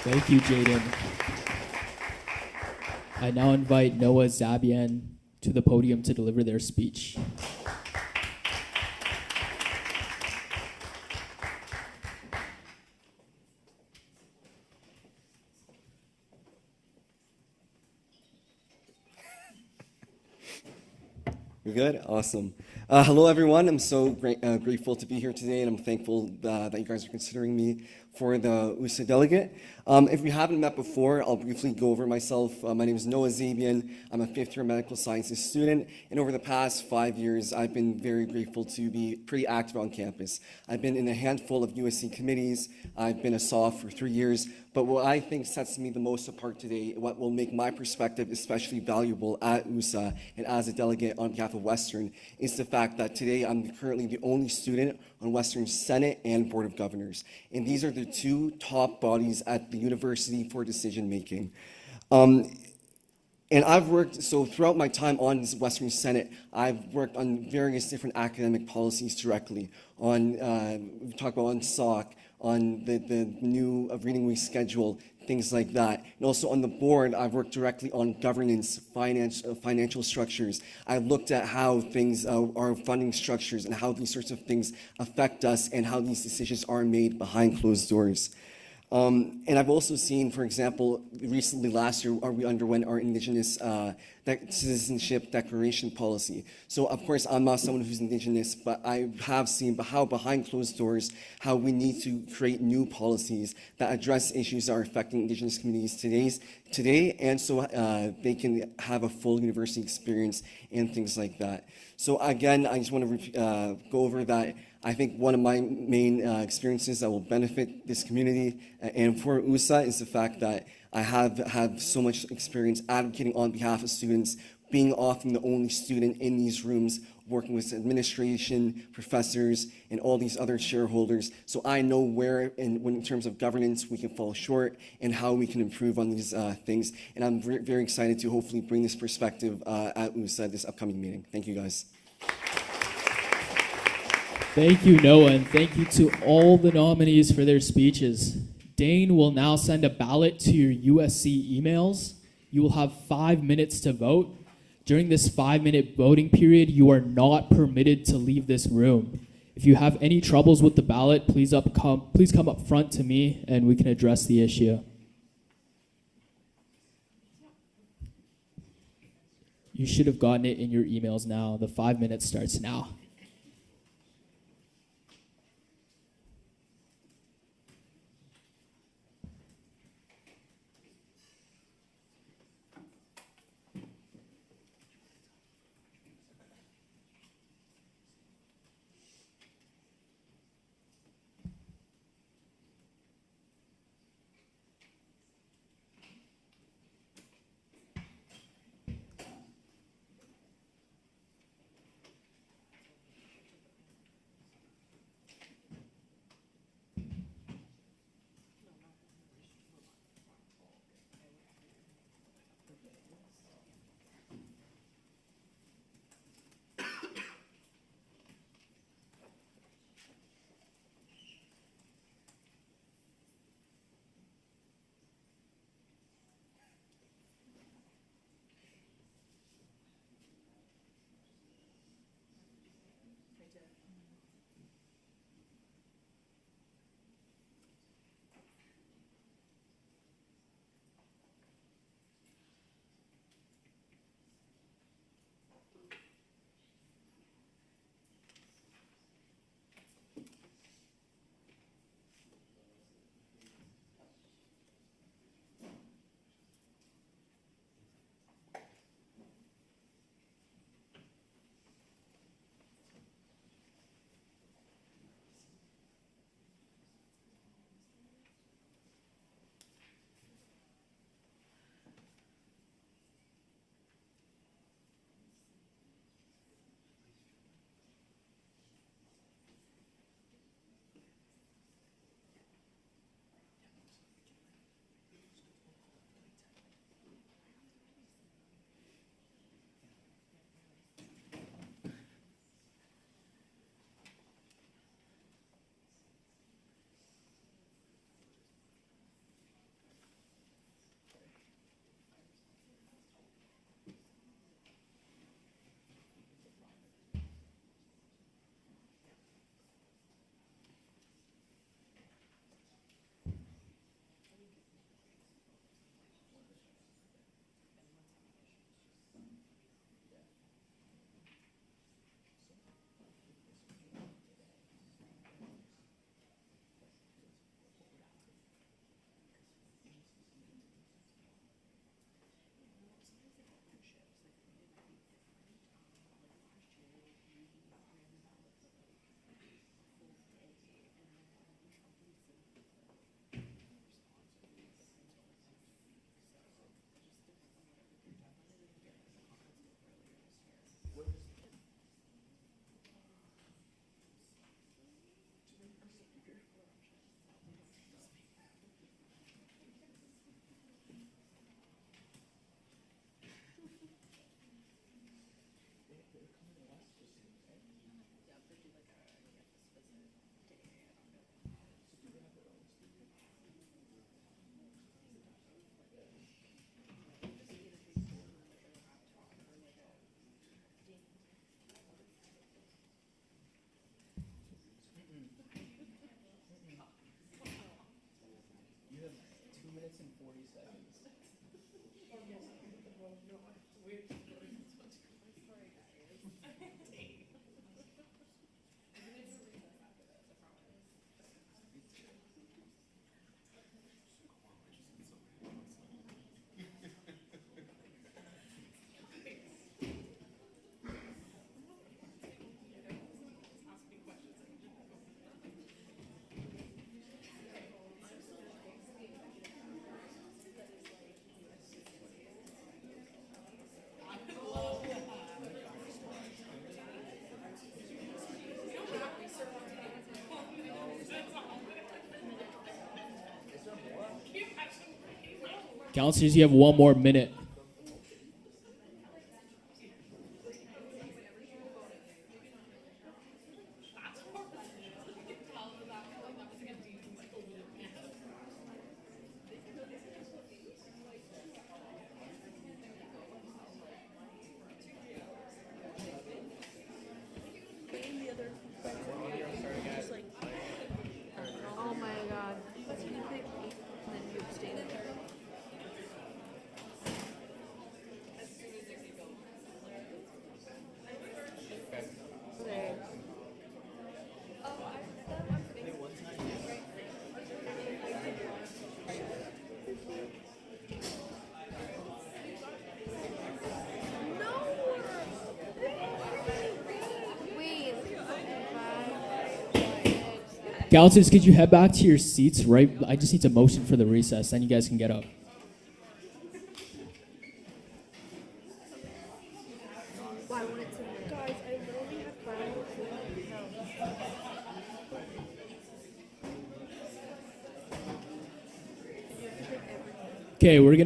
Thank you, Jaden. I now invite Noah Zabian to the podium to deliver their speech. You're good? Awesome. Hello, everyone. I'm so grateful to be here today, and I'm thankful that you guys are considering me for the USA delegate. If we haven't met before, I'll briefly go over myself. My name is Noah Zabian. I'm a fifth-year medical sciences student, and over the past 5 years, I've been very grateful to be pretty active on campus. I've been in a handful of USC committees. I've been a SOF for 3 years, but what I think sets me the most apart today, what will make my perspective especially valuable at USA and as a delegate on behalf of Western, is the fact that today I'm currently the only student on Western's Senate and Board of Governors. And these are the two top bodies at the university for decision making. And I've worked, so throughout my time on this Western Senate, I've worked on various different academic policies directly, on, we talk about on SOC, on the new reading week schedule, things like that. And also on the board, I've worked directly on governance, financial structures. I looked at how things are funding structures and how these sorts of things affect us and how these decisions are made behind closed doors. And I've also seen, for example, recently last year, we underwent our Indigenous citizenship declaration policy. So, of course, I'm not someone who's Indigenous, but I have seen how behind closed doors, how we need to create new policies that address issues that are affecting Indigenous communities today, and so they can have a full university experience and things like that. So, again, I just want to go over that. I think one of my main experiences that will benefit this community and for USA is the fact that I have so much experience advocating on behalf of students, being often the only student in these rooms, working with administration, professors, and all these other shareholders. So I know where, in terms of governance, we can fall short and how we can improve on these things. And I'm very excited to hopefully bring this perspective at USA this upcoming meeting. Thank you, guys. Thank you, Noah, and thank you to all the nominees for their speeches. Dane will now send a ballot to your USC emails. You will have 5 minutes to vote. During this 5-minute voting period, you are not permitted to leave this room. If you have any troubles with the ballot, please come up front to me and we can address the issue. You should have gotten it in your emails now. The 5 minutes starts now. Counselors, you have 1 more minute. Oh my god. So you pick 8 and then you abstain in there. Okay. Wait. Counselors, could you head back to your seats, right? I just need to motion for the recess, then you guys can get up. Why won't it send me? Guys, I literally have files. Okay, we're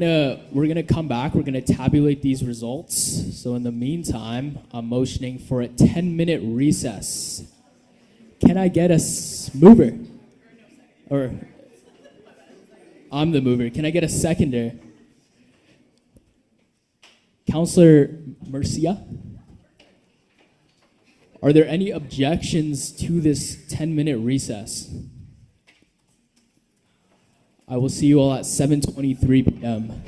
gonna come back. We're gonna tabulate these results. So in the meantime, I'm motioning for a 10-minute recess. Can I get a mover? Or I'm the mover. Can I get a seconder? Counselor Murcia? Are there any objections to this 10-minute recess? I will see you all at 7:23 p.m.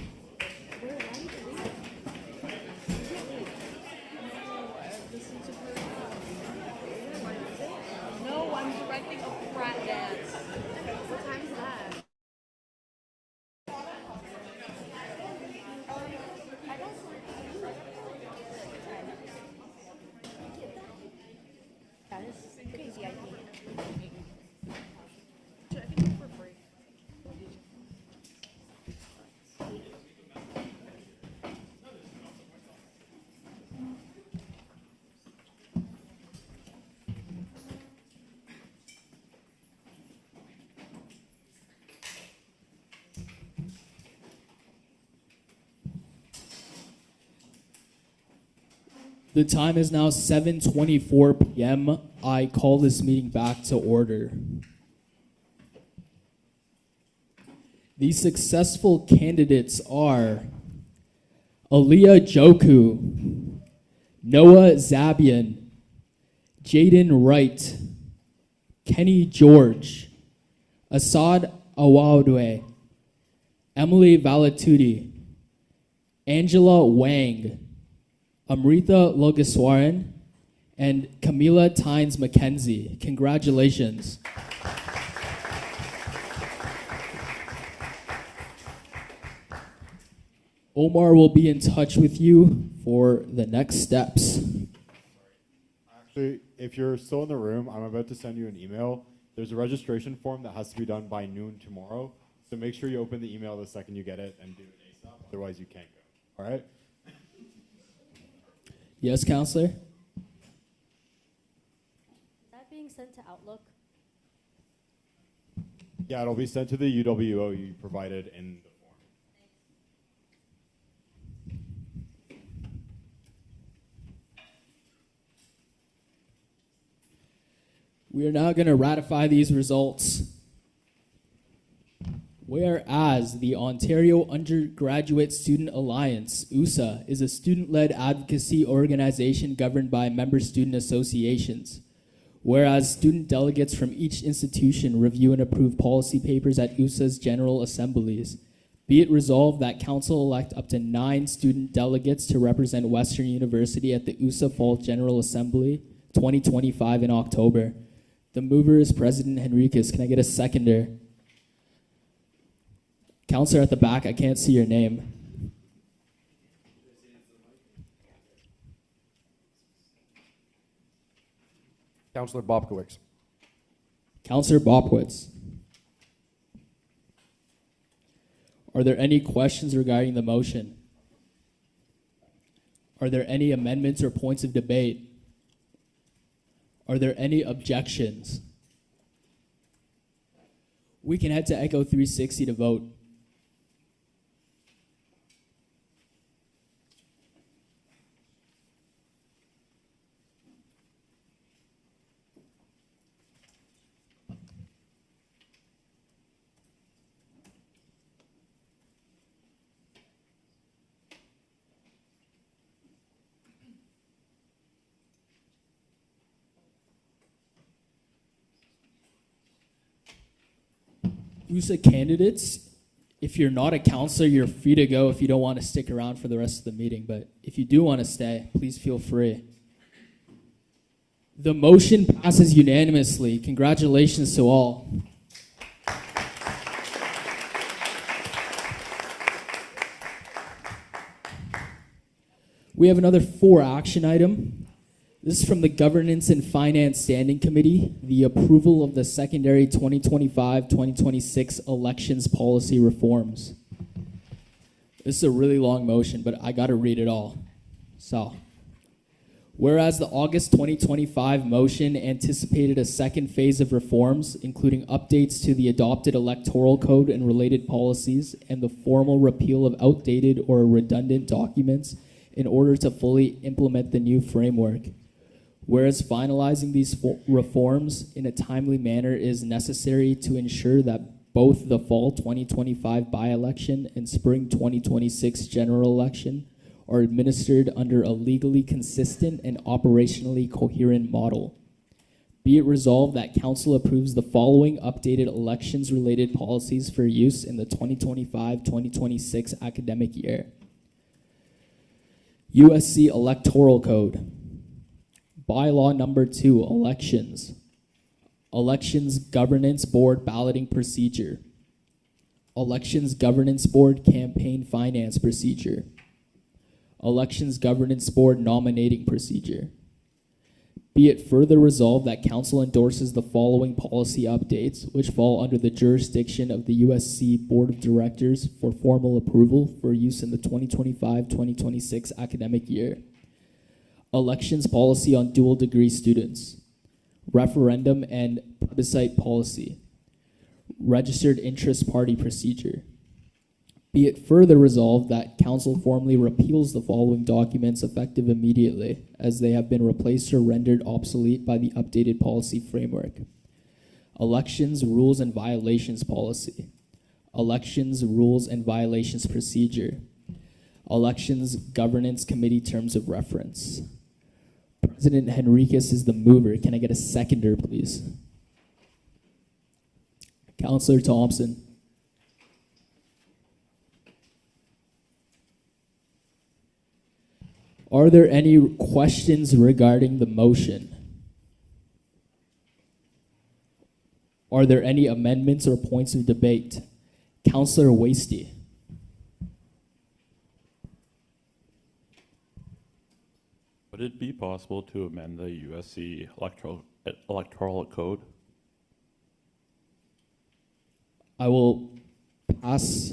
No, I'm directing a frat dance. What time is that? That is crazy, I think. I can go for a break. The time is now 7:24 p.m. I call this meeting back to order. The successful candidates are Aaliyah Joku, Noah Zabian, Jaden Wright, Kenny George, Assad Awadwe, Emily Valatuti, Angela Wang, Amrita Logeswaran, and Camila Tynes McKenzie. Congratulations. Omar will be in touch with you for the next steps. Actually, if you're still in the room, I'm about to send you an email. There's a registration form that has to be done by noon tomorrow. So make sure you open the email the second you get it and do it ASAP. Otherwise, you can't go. All right? Yes, Counselor? Is that being sent to Outlook? Yeah, it'll be sent to the UWO you provided in the form. We are now going to ratify these results. Whereas the Ontario Undergraduate Student Alliance, USA, is a student-led advocacy organization governed by member student associations. Whereas student delegates from each institution review and approve policy papers at USA's General Assemblies. Be it resolved that council elect up to 9 student delegates to represent Western University at the USA Fall General Assembly 2025 in October. The mover is President Henriquez. Can I get a seconder? Counselor at the back, I can't see your name. Counselor Bobkowicz. Counselor Bobkowicz. Are there any questions regarding the motion? Are there any amendments or points of debate? Are there any objections? We can head to Echo 360 to vote. USA candidates, if you're not a counselor, you're free to go if you don't want to stick around for the rest of the meeting. But if you do want to stay, please feel free. The motion passes unanimously. Congratulations to all. We have another 4 action item. This is from the Governance and Finance Standing Committee, the approval of the secondary 2025-2026 elections policy reforms. This is a really long motion, but I got to read it all. So, whereas the August 2025 motion anticipated a second phase of reforms, including updates to the adopted electoral code and related policies, and the formal repeal of outdated or redundant documents in order to fully implement the new framework. Whereas finalizing these reforms in a timely manner is necessary to ensure that both the fall 2025 by-election and spring 2026 general election are administered under a legally consistent and operationally coherent model. Be it resolved that Council approves the following updated elections-related policies for use in the 2025-2026 academic year. USC Electoral Code. Bylaw number 2, elections. Elections Governance Board balloting procedure. Elections Governance Board campaign finance procedure. Elections Governance Board nominating procedure. Be it further resolved that Council endorses the following policy updates, which fall under the jurisdiction of the USC Board of Directors for formal approval for use in the 2025-2026 academic year. Elections policy on dual degree students, referendum and plebiscite policy, registered interest party procedure. Be it further resolved that Council formally repeals the following documents effective immediately, as they have been replaced or rendered obsolete by the updated policy framework. Elections Rules and Violations Policy, Elections Rules and Violations Procedure, Elections Governance Committee Terms of Reference. President Henriquez is the mover. Can I get a seconder, please? Councillor Thompson. Are there any questions regarding the motion? Are there any amendments or points of debate? Councillor Wasty. Would it be possible to amend the USC electoral code? I will pass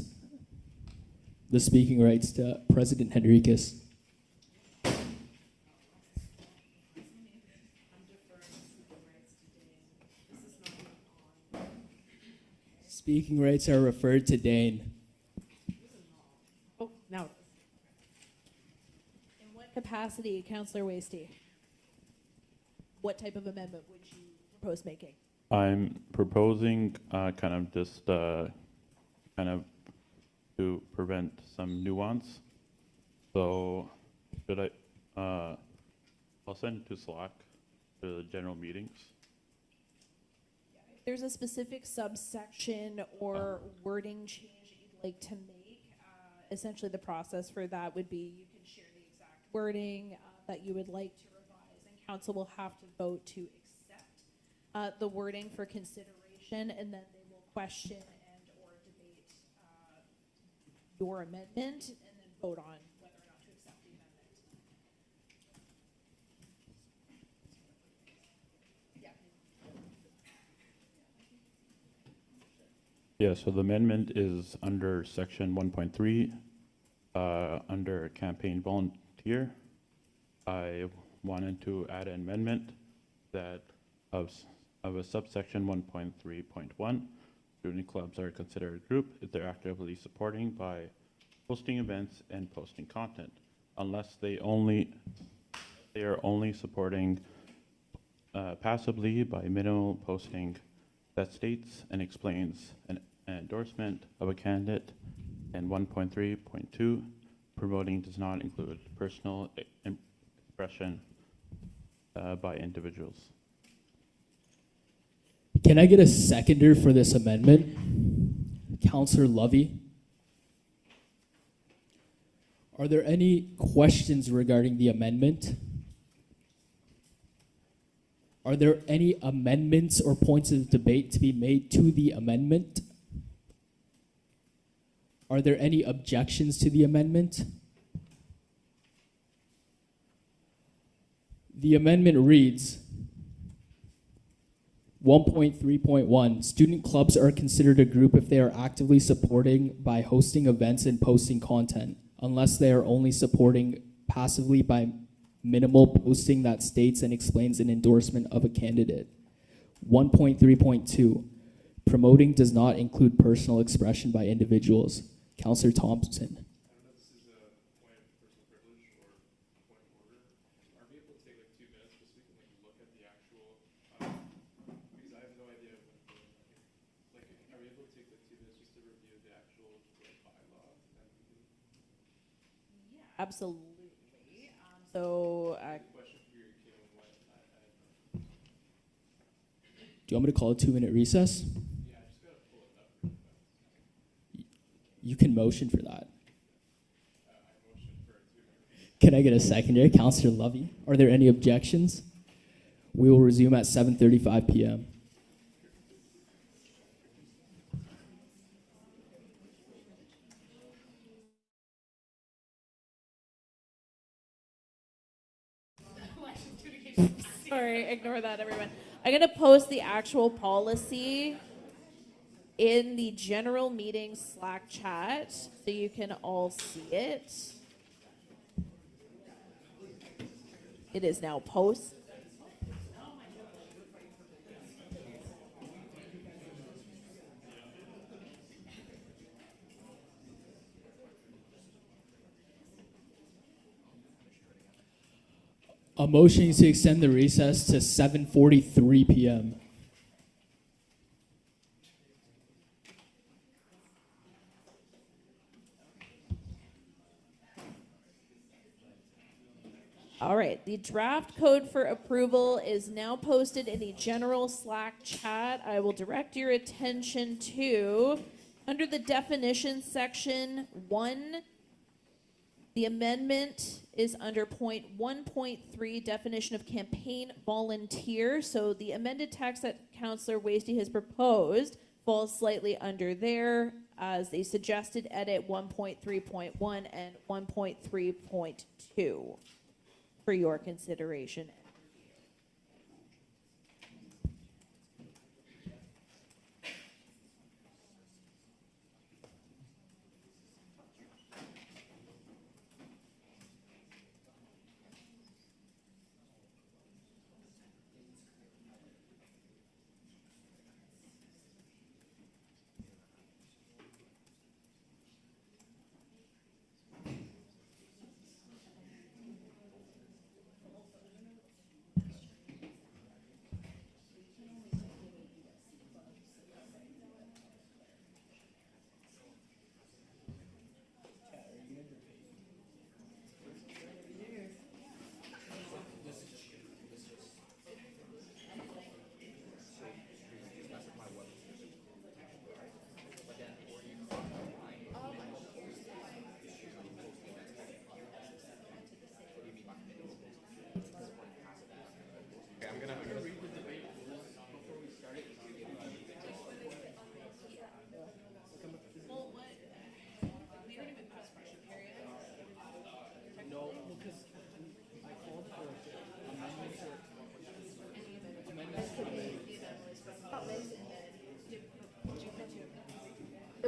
the speaking rights to President Henriquez. Speaking rights are referred to Dane. Oh, now. In what capacity, Councillor Wasty? What type of amendment would you propose making? I'm proposing kind of just kind of to prevent some nuance. So should I, I'll send it to Slack, to the general meetings. If there's a specific subsection or wording change that you'd like to make, essentially the process for that would be you can share the exact wording that you would like to revise, and council will have to vote to accept the wording for consideration, and then they will question and or debate your amendment, and then vote on whether or not to accept the amendment. Yeah, so the amendment is under section 1.3, under campaign volunteer. I wanted to add an amendment that of a subsection 1.3.1, student clubs are considered a group if they're actively supporting by hosting events and posting content, unless they are only supporting passively by minimal posting that states and explains an endorsement of a candidate, and 1.3.2, promoting does not include personal expression by individuals. Can I get a seconder for this amendment? Councillor Lovey. Are there any questions regarding the amendment? Are there any amendments or points of debate to be made to the amendment? Are there any objections to the amendment? The amendment reads, 1.3.1, student clubs are considered a group if they are actively supporting by hosting events and posting content, unless they are only supporting passively by minimal posting that states and explains an endorsement of a candidate. 1.3.2, promoting does not include personal expression by individuals. Councillor Thompson. Absolutely. So, Do you want me to call a 2-minute recess? You can motion for that. Can I get a secondary? Councillor Lovey. Are there any objections? We will resume at 7:35 p.m. sorry, ignore that, everyone. I'm going to post the actual policy in the general meeting Slack chat so you can all see it. It is now posted. A motion is to extend the recess to 7:43 p.m. All right, the draft code for approval is now posted in the general Slack chat. I will direct your attention to, under the definition section 1, the amendment is under point 1.3, definition of campaign volunteer. So the amended text that Councillor Wasty has proposed falls slightly under there as a suggested edit 1.3.1 and 1.3.2 for your consideration.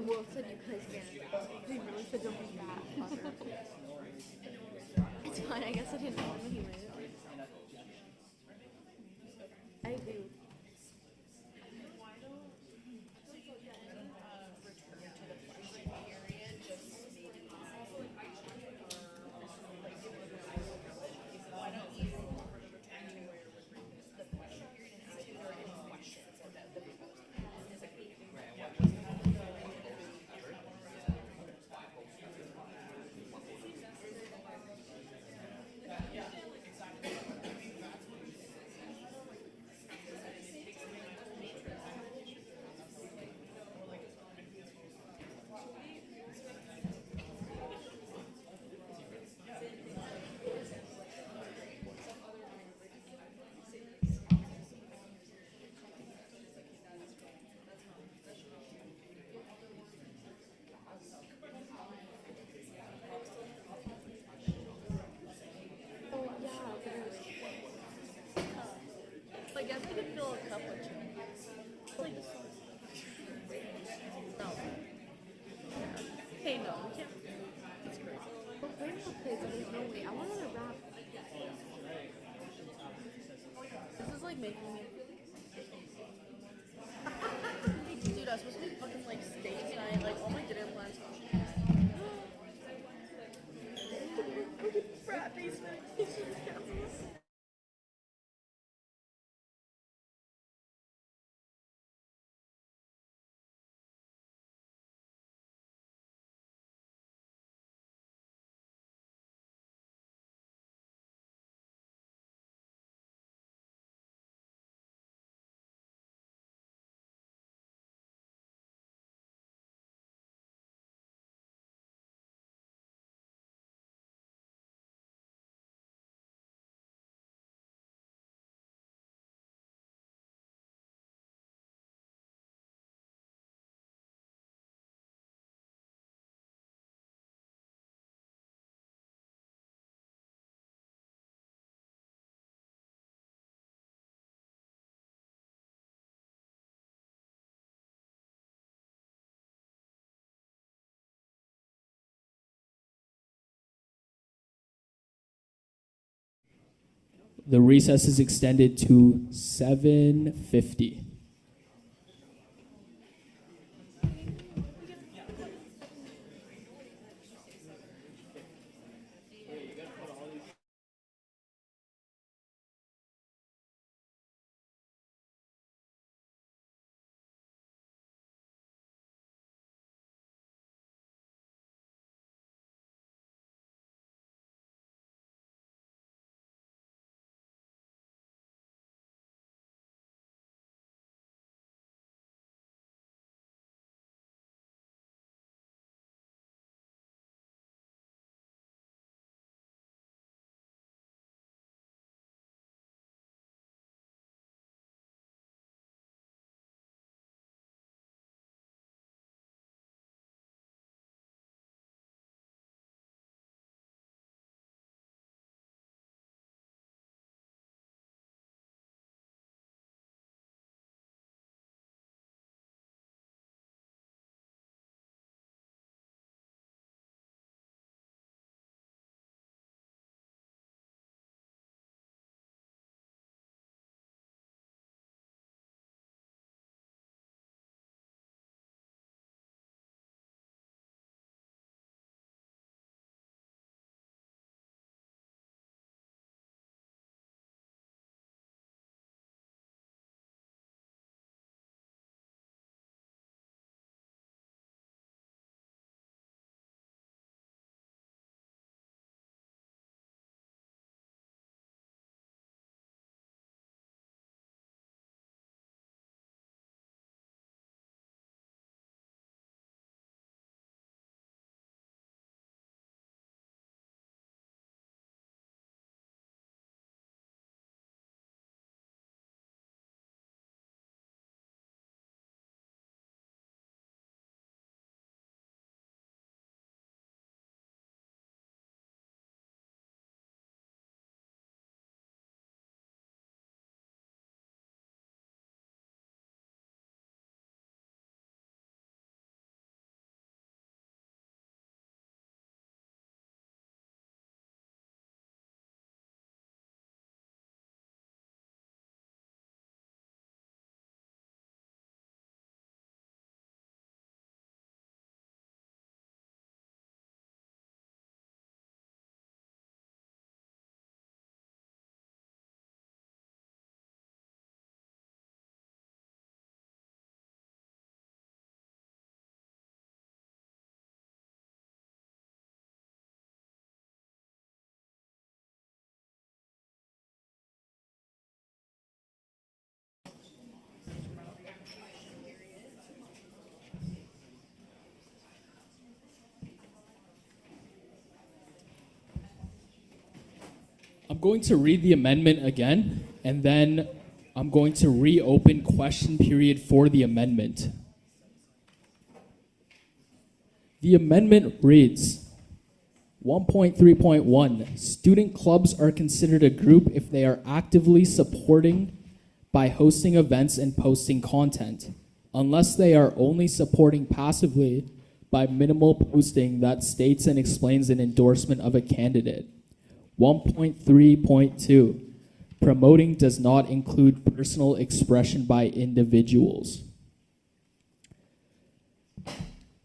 Will said you could stand it. He really said don't be that fucker. It's fine, I guess I didn't know when he moved. I agree. I guess I could fill a cup with two. Like this one. No. Hey, no, we can't. It's crazy. But where the plates? There's no way. I want another wrap. This is like making me. Dude, I was supposed to be fucking like steak tonight. Like all my dinner plans. Frat basement. The recess is extended to 7:50. I'm going to read the amendment again, and then I'm going to reopen question period for the amendment. The amendment reads, 1.3.1, student clubs are considered a group if they are actively supporting by hosting events and posting content, unless they are only supporting passively by minimal posting that states and explains an endorsement of a candidate. 1.3.2, promoting does not include personal expression by individuals.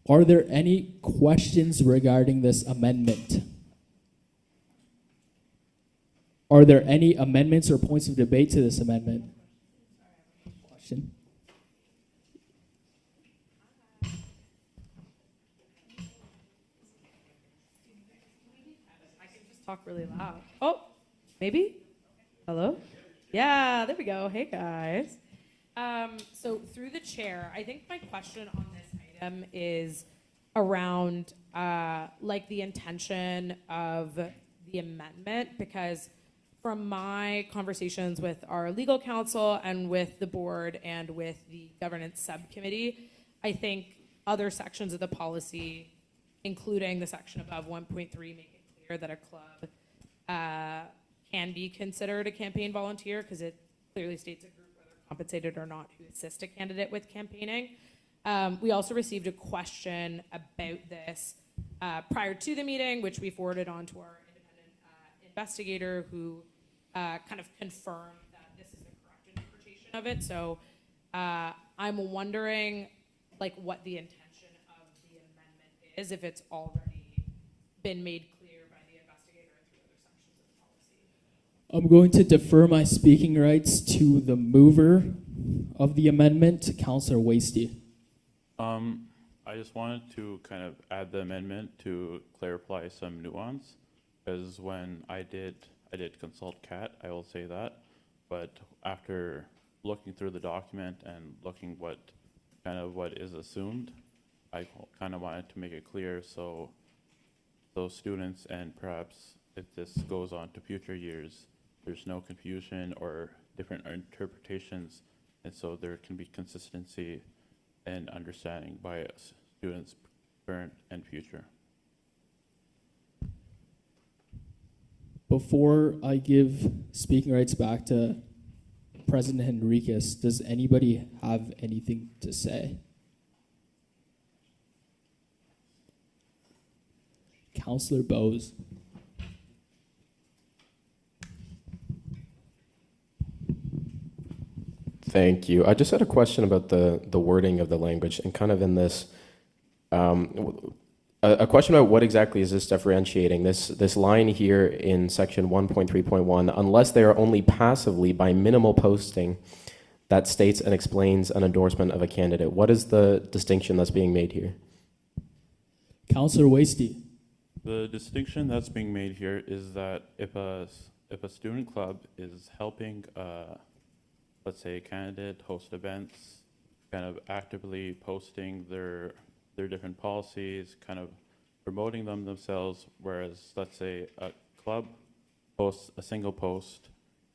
Are there any questions regarding this amendment? Are there any amendments or points of debate to this amendment? Question? I can just talk really loud. Oh, maybe? Hello? Yeah, there we go. Hey, guys. So through the chair, I think my question on this item is around like the intention of the amendment, because from my conversations with our legal counsel and with the board and with the governance subcommittee, I think other sections of the policy, including the section above 1.3, make it clear that a club can be considered a campaign volunteer, because it clearly states a group, whether compensated or not, who assist a candidate with campaigning. We also received a question about this prior to the meeting, which we forwarded on to our independent investigator, who kind of confirmed that this is the correct interpretation of it. So I'm wondering, like, what the intention of the amendment is, if it's already been made clear by the investigator and through other sections of the policy. I'm going to defer my speaking rights to the mover of the amendment, Councillor Wasty. I just wanted to kind of add the amendment to clarify some nuance, because when I did consult CAT, I will say that, but after looking through the document and looking what is assumed, I kind of wanted to make it clear so those students, and perhaps if this goes on to future years, there's no confusion or different interpretations, and so there can be consistency and understanding by students current and future. Before I give speaking rights back to President Henriquez, does anybody have anything to say? Councillor Bose. Thank you. I just had a question about the wording of the language, and kind of in this, a question about what exactly is this differentiating? This line here in section 1.3.1, unless they are only passively by minimal posting that states and explains an endorsement of a candidate. What is the distinction that's being made here? Councillor Wasty. The distinction that's being made here is that if a student club is helping, let's say, a candidate host events, kind of actively posting their different policies, kind of promoting them themselves, whereas, let's say, a club posts a single post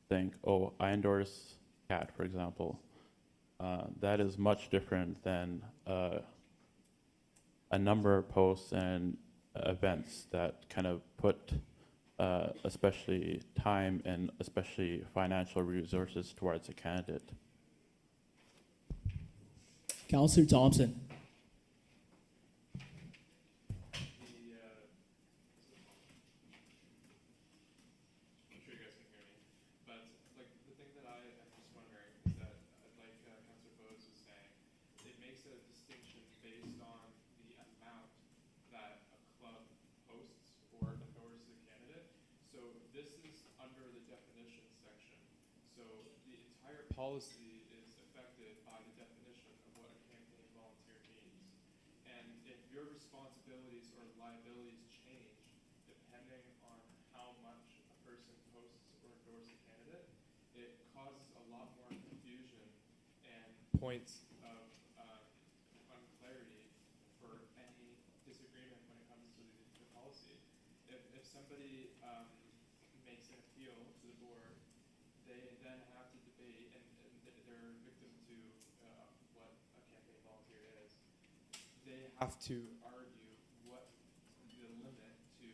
saying, oh, I endorse CAT, for example. That is much different than a number of posts and events that kind of put especially time and especially financial resources towards a candidate. Councillor Thompson. Policy is affected by the definition of what a campaign volunteer means. And if your responsibilities or liabilities change depending on how much a person posts or endorses a candidate, it causes a lot more confusion and points of unclarity for any disagreement when it comes to the policy. If somebody makes an appeal appeal to the board, they then have to debate, and they're victim to what a campaign volunteer is. They have to argue what the limit to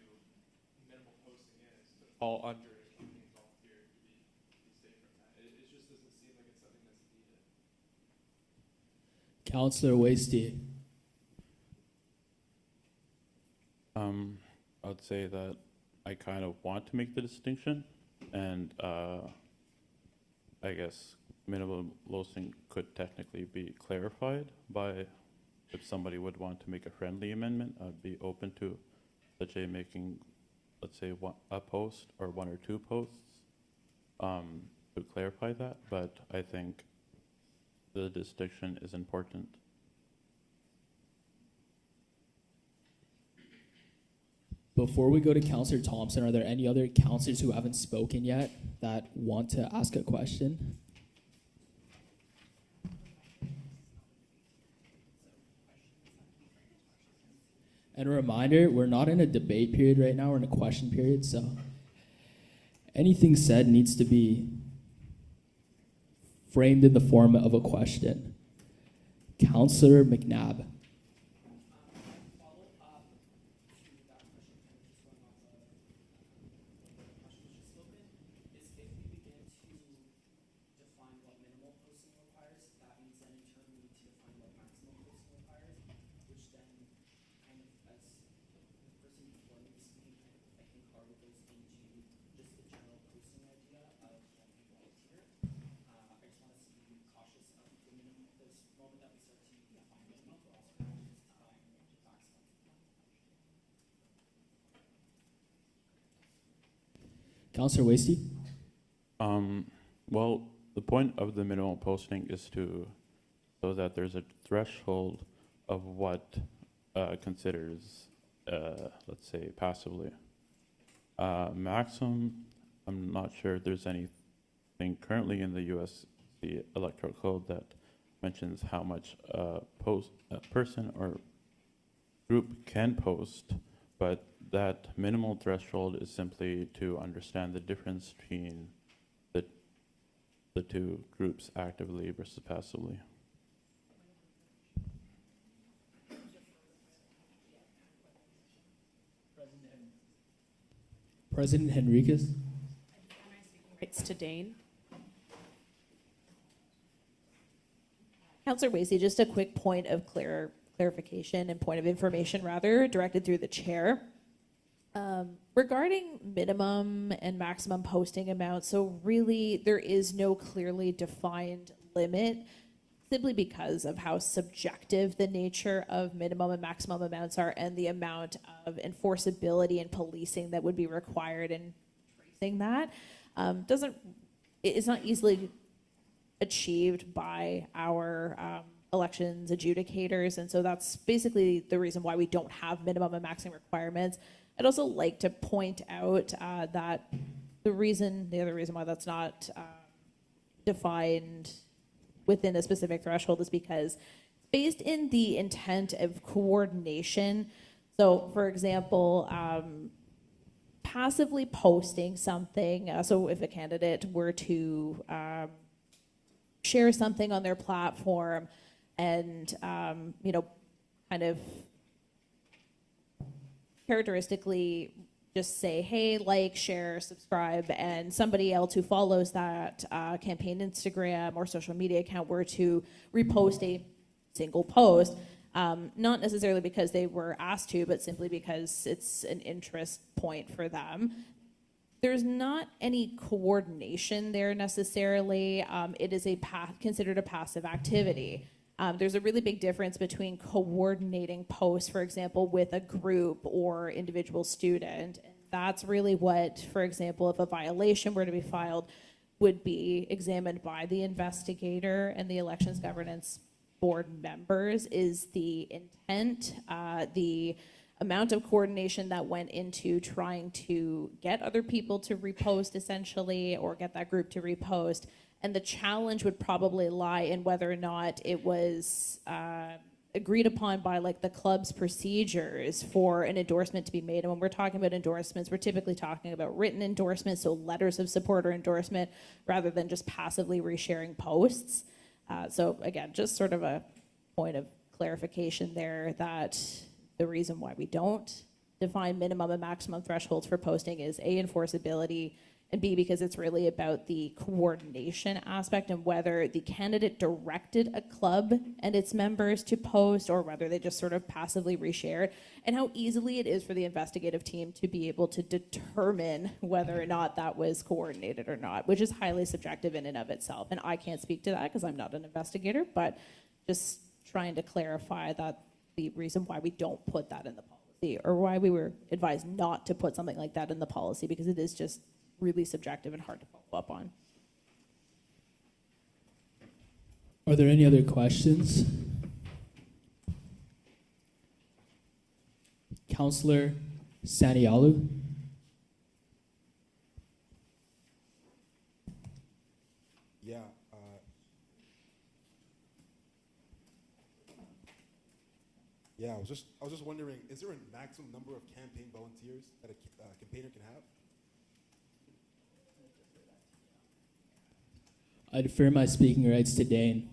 minimal posting is to fall under a campaign volunteer to be safe from that. It just doesn't seem like it's something that's needed. Councillor Wasty. I'd say that I kind of want to make the distinction, and I guess minimum posting could technically be clarified by, if somebody would want to make a friendly amendment, I'd be open to such a making, let's say, a post or 1 or 2 posts to clarify that, but I think the distinction is important. Before we go to Councillor Thompson, are there any other councillors who haven't spoken yet that want to ask a question? And a reminder, we're not in a debate period right now, we're in a question period, so anything said needs to be framed in the form of a question. Councillor McNabb. Councillor Wasty? Well, the point of the minimum posting is so that there's a threshold of what considers, let's say, passively. Maximum, I'm not sure if there's anything currently in the USC Electoral Code that mentions how much a person or group can post, but that minimal threshold is simply to understand the difference between the two groups, actively versus passively. President Henriquez? Rights to Dane. Councillor Wasey, just a quick point of clarification and point of information, rather, directed through the chair. Regarding minimum and maximum posting amounts, so really there is no clearly defined limit, simply because of how subjective the nature of minimum and maximum amounts are and the amount of enforceability and policing that would be required in tracing that. It's not easily achieved by our elections adjudicators, and so that's basically the reason why we don't have minimum and maximum requirements. I'd also like to point out that the other reason why that's not defined within a specific threshold is because based in the intent of coordination. So, for example, passively posting something. So if a candidate were to share something on their platform and, kind of characteristically just say, hey, like, share, subscribe, and somebody else who follows that campaign Instagram or social media account were to repost a single post, not necessarily because they were asked to, but simply because it's an interest point for them. There's not any coordination there necessarily. It is considered a passive activity. There's a really big difference between coordinating posts, for example, with a group or individual student. And that's really what, for example, if a violation were to be filed, would be examined by the investigator and the elections governance board members, is the intent, the amount of coordination that went into trying to get other people to repost, essentially, or get that group to repost. And the challenge would probably lie in whether or not it was agreed upon by like the club's procedures for an endorsement to be made. And when we're talking about endorsements, we're typically talking about written endorsements, so letters of support or endorsement, rather than just passively resharing posts. So again, just sort of a point of clarification there, that the reason why we don't define minimum and maximum thresholds for posting is A, enforceability, and B, because it's really about the coordination aspect and whether the candidate directed a club and its members to post or whether they just sort of passively reshared, and how easily it is for the investigative team to be able to determine whether or not that was coordinated or not, which is highly subjective in and of itself. And I can't speak to that because I'm not an investigator, but just trying to clarify that the reason why we don't put that in the policy, or why we were advised not to put something like that in the policy, because it is just really subjective and hard to follow up on. Are there any other questions? Councillor Sanialu? Yeah. I was just wondering, is there a maximum number of campaign volunteers that a campaigner can have? I defer my speaking rights to Dane.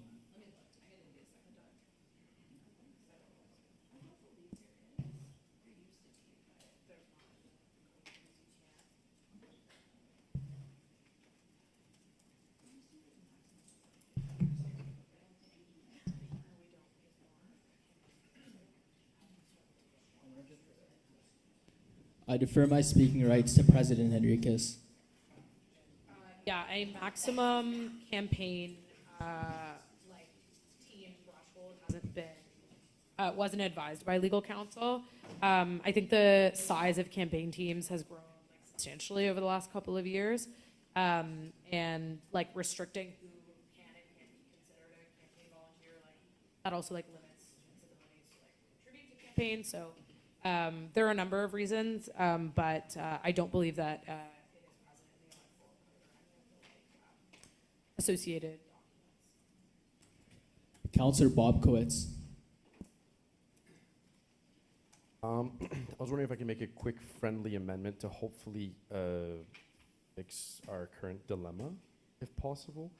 I defer my speaking rights to President Henriquez. Yeah, a maximum campaign team threshold hasn't been wasn't advised by legal counsel. I think the size of campaign teams has grown substantially over the last couple of years, and like restricting who can and can't be considered a campaign volunteer, that also limits students' abilities to contribute to campaigns. So there are a number of reasons, but I don't believe that. Associated. Councillor Bobkowitz. I was wondering if I can make a quick friendly amendment to hopefully fix our current dilemma, if possible,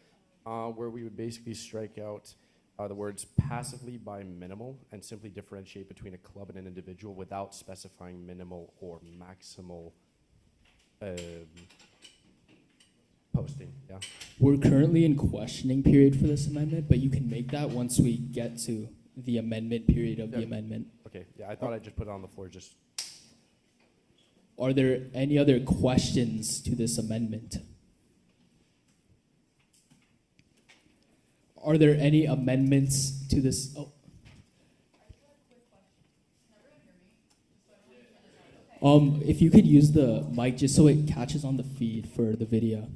where we would basically strike out the words passively by minimal and simply differentiate between a club and an individual without specifying minimal or maximal posting. Yeah. We're currently in questioning period for this amendment, but you can make that once we get to the amendment period of the amendment. Okay. Yeah, I thought I'd just put it on the floor. Just. Are there any other questions to this amendment? Are there any amendments to this? If you could use the mic just so it catches on the feed for the video.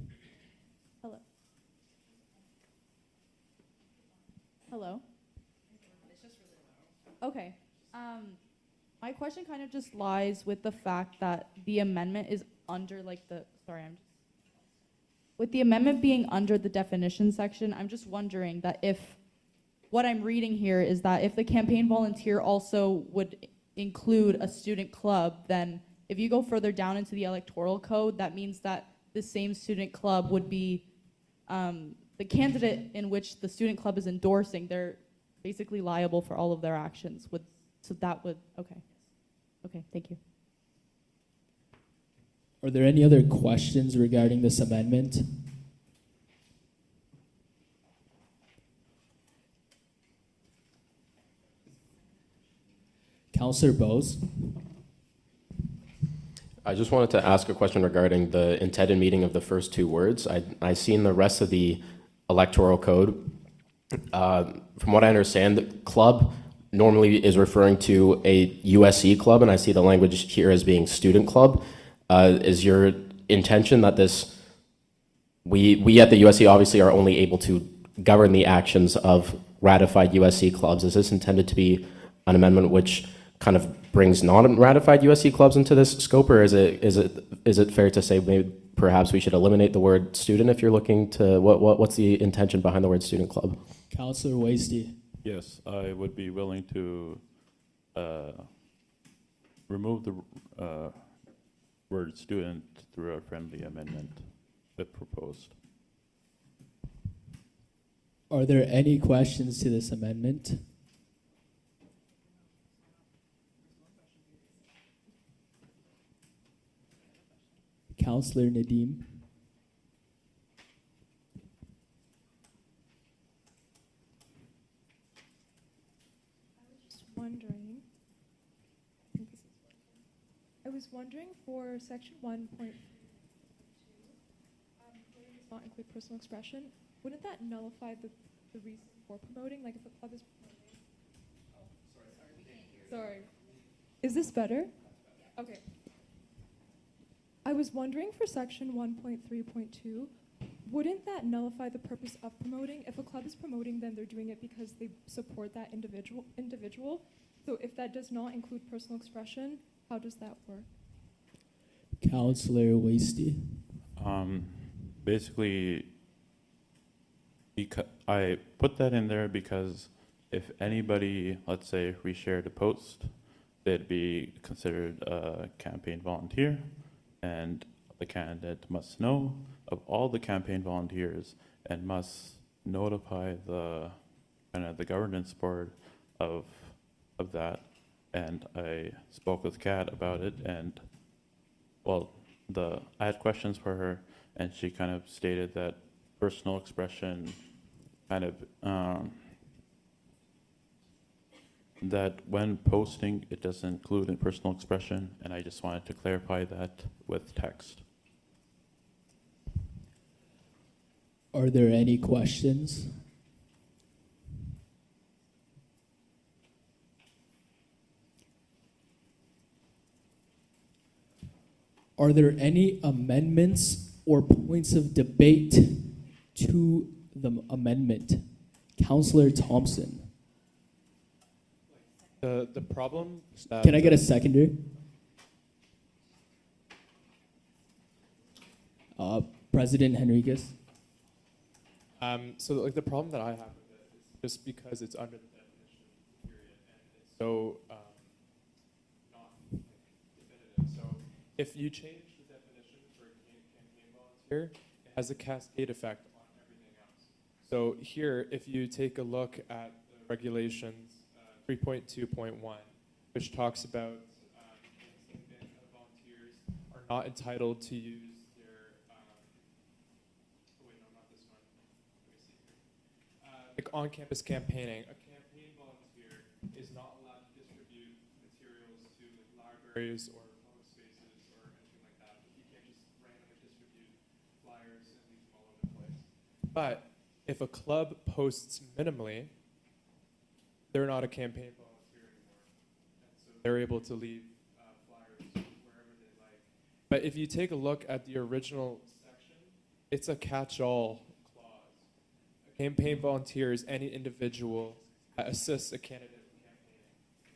Hello. Okay. My question kind of just lies with the fact that the amendment is under with the amendment being under the definition section, I'm just wondering that if what I'm reading here is that if the campaign volunteer also would include a student club, then if you go further down into the electoral code, that means that the same student club would be the candidate in which the student club is endorsing. They're basically liable for all of their actions. Okay, thank you. Are there any other questions regarding this amendment? Councillor Bose. I just wanted to ask a question regarding the intended meaning of the first two words. I seen the rest of the electoral code. From what I understand, the club normally is referring to a USC club, and I see the language here as being student club. Is your intention that we at the USC obviously are only able to govern the actions of ratified USC clubs? Is this intended to be an amendment which kind of brings non-ratified USC clubs into this scope, or is it fair to say maybe perhaps we should eliminate the word student if you're looking to what's the intention behind the word student club? Councillor Wasty. Yes, I would be willing to remove the word student through a friendly amendment if proposed. Are there any questions to this amendment? Councillor Nadeem. I was wondering for section 1.2, does not include personal expression. Wouldn't that nullify the reason for promoting? Like if a club is promoting. Oh, sorry. Is this better? Okay. I was wondering for section 1.3.2, wouldn't that nullify the purpose of promoting? If a club is promoting, then they're doing it because they support that individual. So if that does not include personal expression, how does that work? Councillor Wasty. Basically, I put that in there because if anybody, let's say, reshared a post, they'd be considered a campaign volunteer, and the candidate must know of all the campaign volunteers and must notify the the governance board of that. And I spoke with Kat about it, and well, I had questions for her, and she kind of stated that personal expression that when posting, it doesn't include in personal expression, and I just wanted to clarify that with text. Are there any questions? Are there any amendments or points of debate to the amendment? Councillor Thompson. The problem that Can I get a seconder? President Henriquez. So like the problem that I have with it is just because it's under the definition period and it's so not definitive. So if you change the definition for a campaign volunteer, it has a cascade effect on everything else. So here, if you take a look at the regulations 3.2.1, which talks about volunteers are not entitled to use their like on-campus campaigning. A campaign volunteer is not allowed to distribute materials to libraries or public spaces or anything like that. You can't just randomly distribute flyers and leave them all over the place. But if a club posts minimally, they're not a campaign volunteer anymore. And so they're able to leave flyers wherever they like. But if you take a look at the original section, it's a catch-all clause. A campaign volunteer is any individual that assists a candidate in campaigning.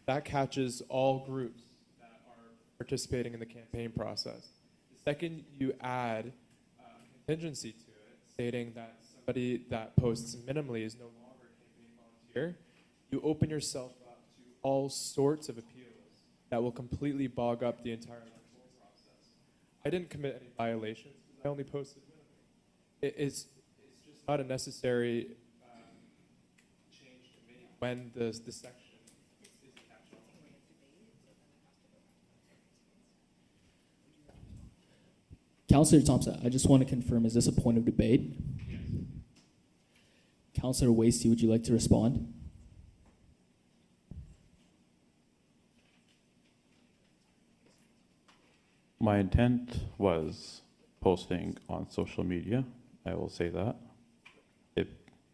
That catches all groups that are participating in the campaign process. The second you add contingency to it, stating that somebody that posts minimally is no longer a campaign volunteer, you open yourself up to all sorts of appeals that will completely bog up the entire electoral process. I didn't commit any violations because I only posted minimally. It's just not a necessary change to make when the section is catch-all. Councillor Thompson, I just want to confirm, is this a point of debate? Yes. Councillor Wasty, would you like to respond? My intent was posting on social media. I will say that. If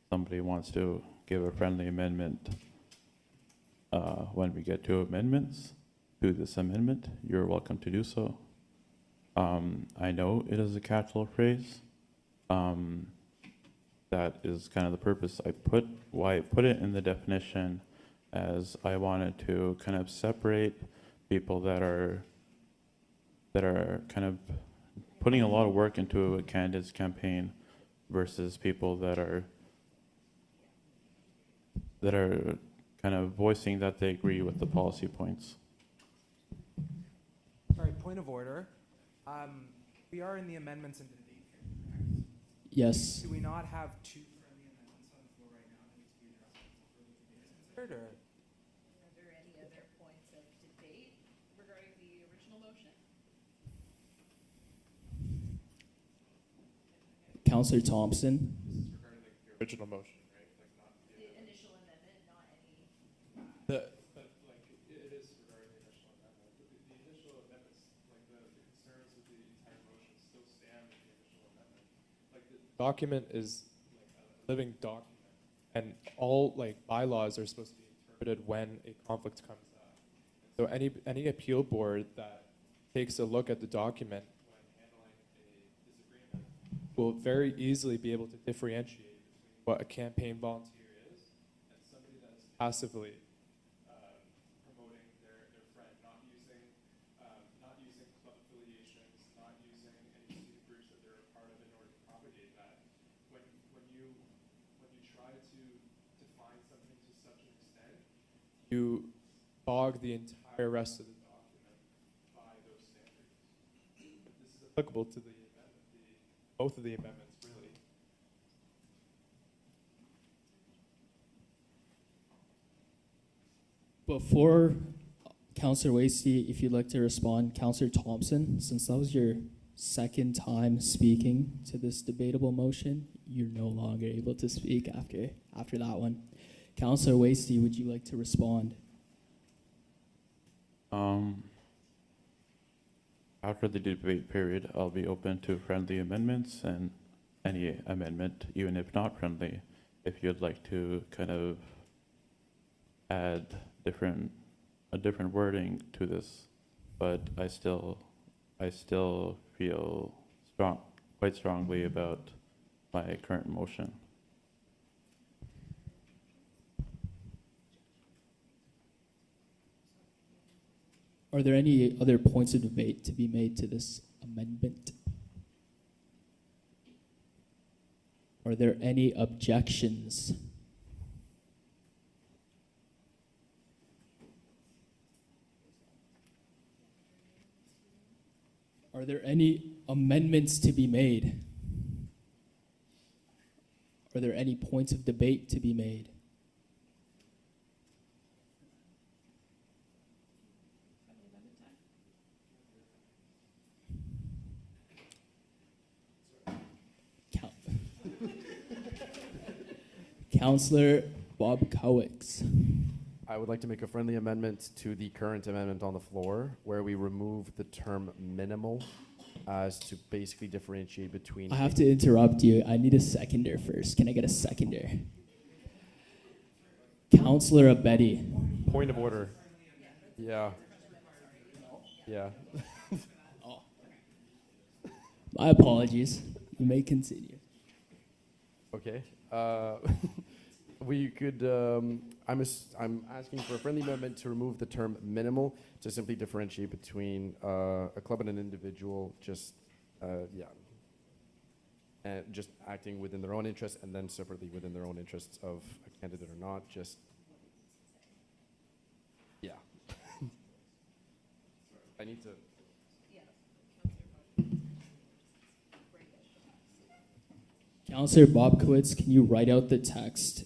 somebody wants to give a friendly amendment when we get to amendments to this amendment, you're welcome to do so. I know it is a catch-all phrase. That is kind of the purpose why I put it in the definition, as I wanted to kind of separate people that are kind of putting a lot of work into a candidate's campaign versus people that are that are kind of voicing that they agree with the policy points. Sorry, point of order. We are in the amendments and debate here. Yes. Do we not have two friendly amendments on the floor right now that need to be addressed before the debate is considered, or? Are there any other points of debate regarding the original motion? Councillor Thompson. Regarding the original motion, right? Like not The initial amendment, not any. but like it is regarding the initial amendment. The initial amendments, like the concerns with the entire motion still stand with the initial amendment. Like the document is like a living document, and all like bylaws are supposed to be interpreted when a conflict comes up. So any appeal board that takes a look at the document when handling a disagreement will very easily be able to differentiate between what a campaign volunteer is and somebody that is passively promoting their friend, not using club affiliations, not using any student groups that they're a part of in order to propagate that. When you try to define something to such an extent, you bog the entire rest of the document by those standards. This is applicable to the amendment, both of the amendments, really. Before Councillor Wasty, if you'd like to respond, Councillor Thompson, since that was your second time speaking to this debatable motion, you're no longer able to speak after that one. Councillor Wasty, would you like to respond? After the debate period, I'll be open to friendly amendments and any amendment, even if not friendly, if you'd like to kind of add a different wording to this. But I still feel quite strongly about my current motion. Are there any other points of debate to be made to this amendment? Are there any objections? Are there any amendments to be made? Are there any points of debate to be made? Councillor Bob Cowicks. I would like to make a friendly amendment to the current amendment on the floor where we remove the term minimal as to basically differentiate between... I have to interrupt you. I need a seconder first. Can I get a seconder? Councillor Abedi. Point of order. Yeah. Yeah. My apologies. You may continue. Okay. We could, I'm asking for a friendly amendment to remove the term minimal to simply differentiate between a club and an individual, just acting within their own interests and then separately within their own interests of a candidate or not, just, yeah. I need to. Councillor Bobkowitz, can you write out the text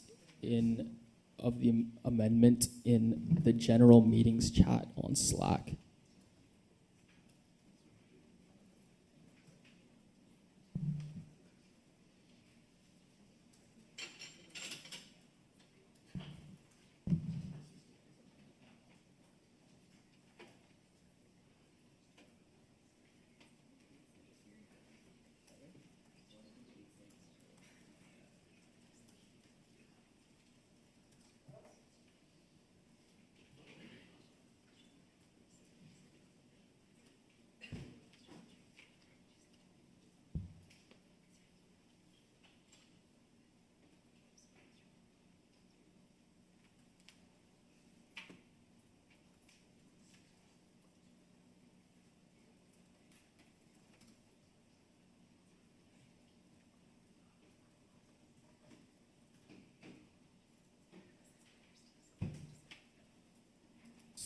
of the amendment in the general meetings chat on Slack?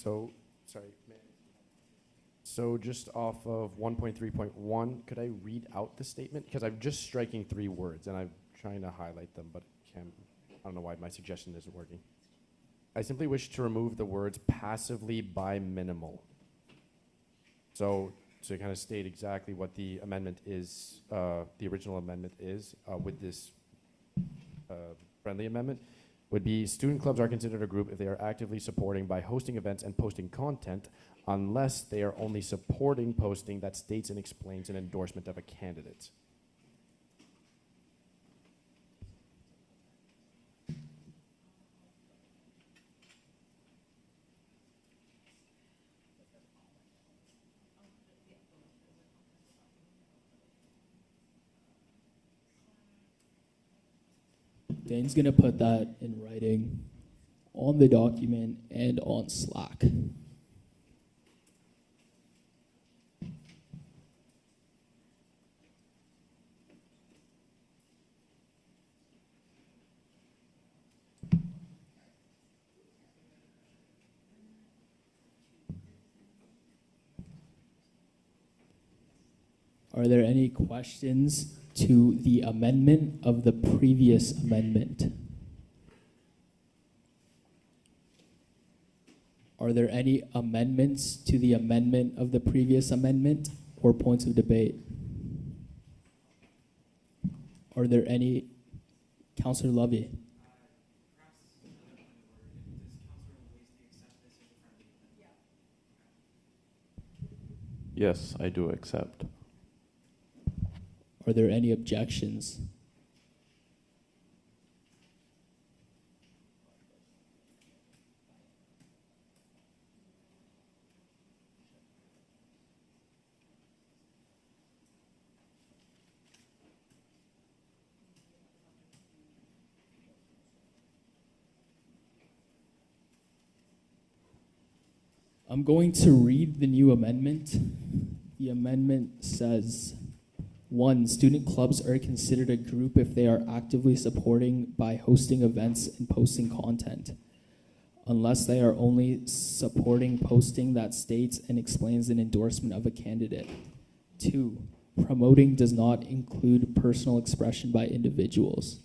So, sorry. So just off of 1.3.1, could I read out the statement? Because I'm just striking 3 words, and I'm trying to highlight them, but I don't know why my suggestion isn't working. I simply wish to remove the words passively by minimal. So to kind of state exactly what the amendment is, the original amendment is, with this friendly amendment, would be student clubs are considered a group if they are actively supporting by hosting events and posting content, unless they are only supporting posting that states and explains an endorsement of a candidate. Dane's gonna put that in writing on the document and on Slack. Are there any questions to the amendment of the previous amendment? Are there any amendments to the amendment of the previous amendment or points of debate? Are there any? Councillor Lovey. Yes, I do accept. Are there any objections? I'm going to read the new amendment. The amendment says, 1. Student clubs are considered a group if they are actively supporting by hosting events and posting content, unless they are only supporting posting that states and explains an endorsement of a candidate. 2. Promoting does not include personal expression by individuals.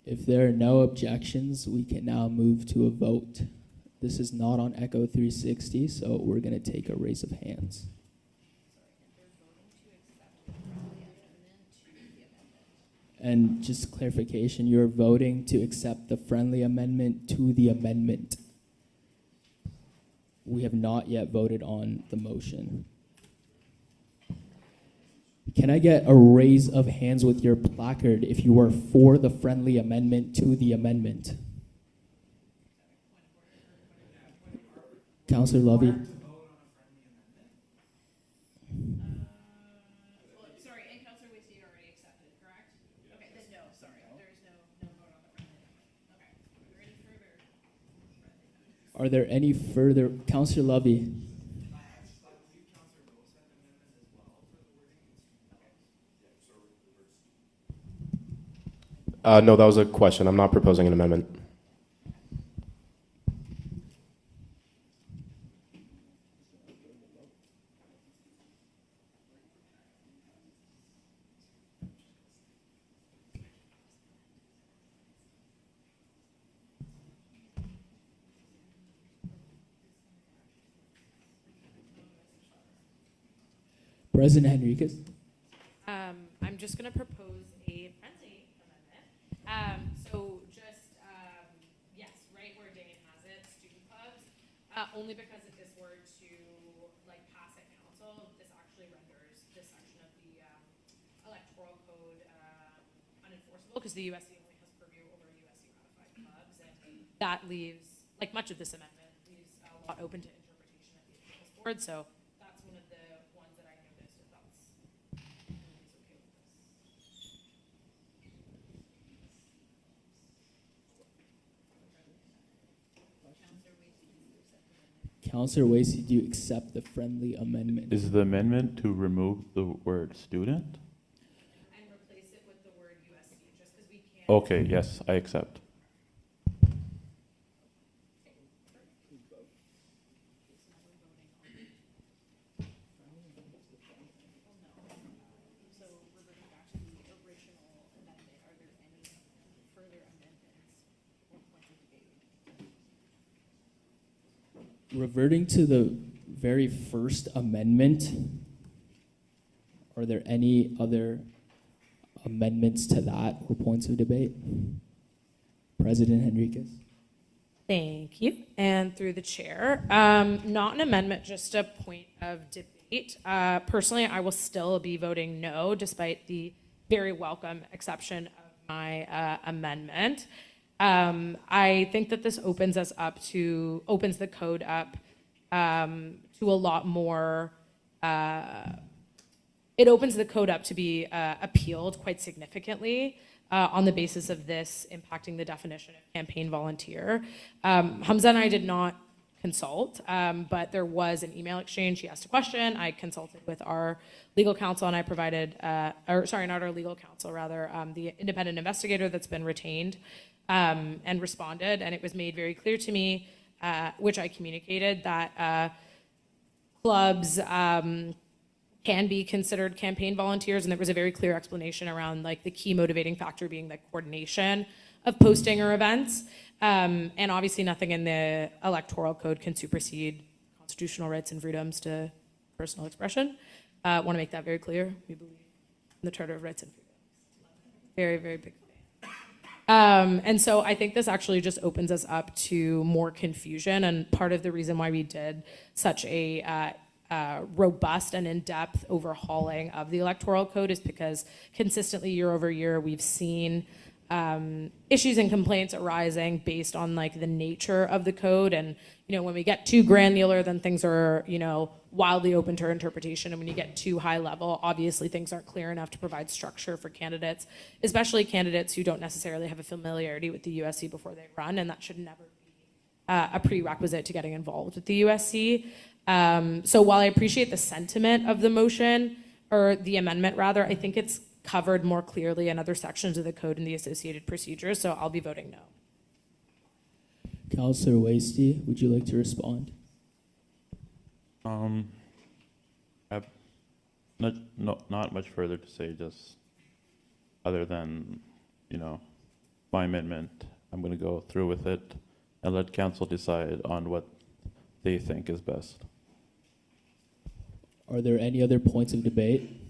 If there are no objections, we can now move to a vote. This is not on Echo 360, so we're going to take a raise of hands. And just clarification, you're voting to accept the friendly amendment to the amendment. We have not yet voted on the motion. Can I get a raise of hands with your placard if you are for the friendly amendment to the amendment? Councillor Lovey. Sorry, and Councillor Wasey already accepted, correct? Okay, then no, sorry, there is no vote on the friendly amendment. Okay, Are there any further? Councillor Lovey. No, that was a question. I'm not proposing an amendment. President Henriquez. I'm just going to propose a friendly amendment. So just, yes, right where Dane has it, student clubs, only because if this were to pass at council, this actually renders this section of the electoral code unenforceable because the USC only has purview over USC ratified clubs, and that leaves, much of this amendment, leaves a lot open to interpretation at the appeals board. So that's one of the ones that I noticed, if that's okay with this. Councillor Wasey, do you accept the friendly amendment? Is the amendment to remove the word student? And replace it with the word USC, just because we can't. Okay, yes, I accept. Reverting to the very first amendment, are there any other amendments to that or points of debate? President Henriquez. Thank you. And through the chair, not an amendment, just a point of debate. Personally, I will still be voting no, despite the very welcome exception of my amendment. I think that this opens the code up to a lot more. It opens the code up to be appealed quite significantly on the basis of this impacting the definition of campaign volunteer. Hamza and I did not consult, but there was an email exchange. He asked a question. I consulted with our legal counsel, and I provided, not our legal counsel, rather, the independent investigator that's been retained, and responded. And it was made very clear to me, which I communicated, that clubs can be considered campaign volunteers, and there was a very clear explanation around like the key motivating factor being the coordination of posting or events. And obviously nothing in the electoral code can supersede constitutional rights and freedoms to personal expression. Want to make that very clear. We believe in the Charter of Rights and Freedoms. Very, very big fan. And so I think this actually just opens us up to more confusion, and part of the reason why we did such a robust and in-depth overhauling of the electoral code is because consistently year over year we've seen issues and complaints arising based on like the nature of the code. And when we get too granular, then things are wildly open to interpretation, and when you get too high level, obviously things aren't clear enough to provide structure for candidates, especially candidates who don't necessarily have a familiarity with the USC before they run, and that should never be a prerequisite to getting involved with the USC. So while I appreciate the sentiment of the motion, or the amendment rather, I think it's covered more clearly in other sections of the code and the associated procedures, so I'll be voting no. Councillor Wasty, would you like to respond? I've not much further to say, just other than, my amendment. I'm going to go through with it and let council decide on what they think is best. Are there any other points of debate?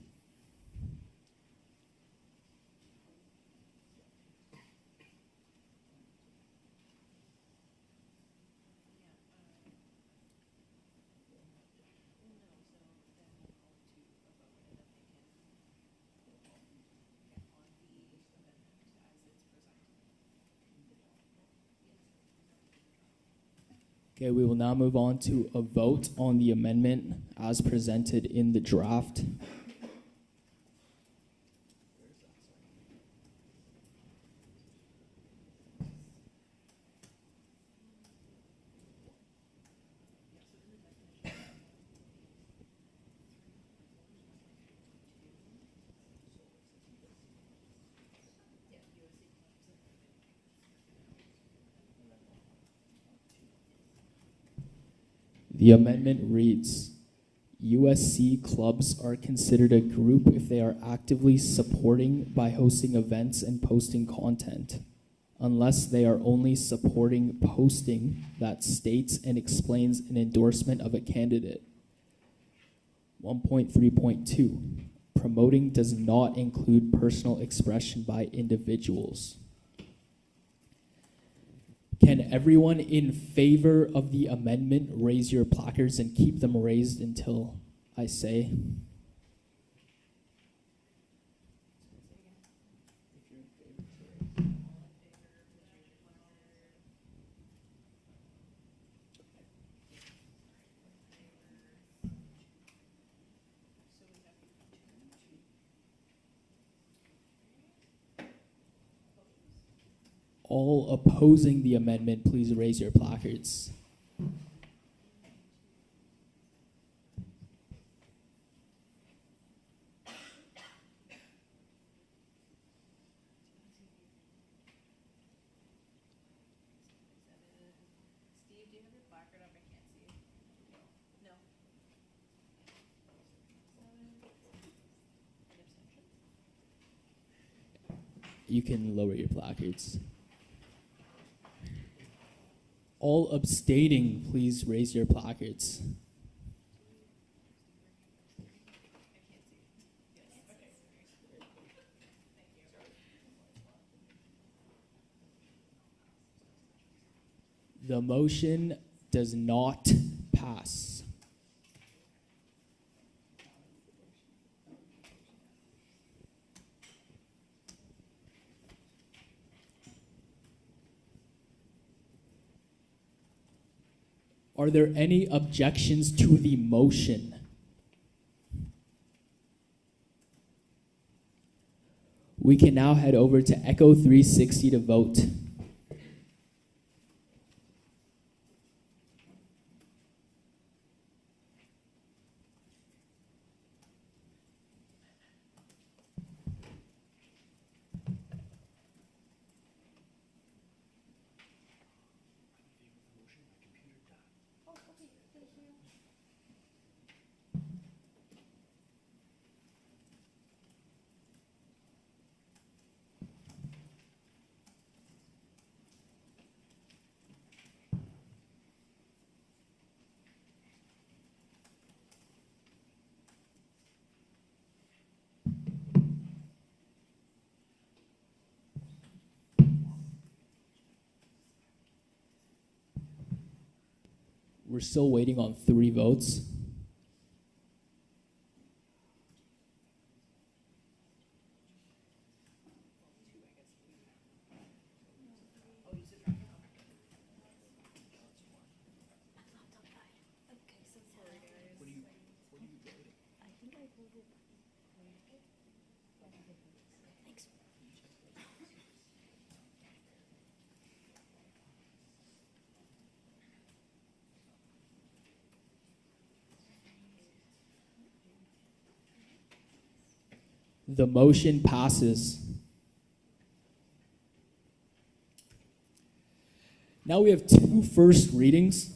Okay, we will now move on to a vote on the amendment as presented in the draft. The amendment reads, USC clubs are considered a group if they are actively supporting by hosting events and posting content, unless they are only supporting posting that states and explains an endorsement of a candidate. 1.3.2, promoting does not include personal expression by individuals. Can everyone in favor of the amendment raise your placards and keep them raised until I say? All opposing the amendment, please raise your placards. placard up? I can't see. No. You can lower your placards. All abstaining, please raise your placards. The motion does not pass. Are there any objections to the motion? We can now head over to Echo 360 to vote. We're still waiting on 3 votes. The motion passes. Now we have 2 first readings.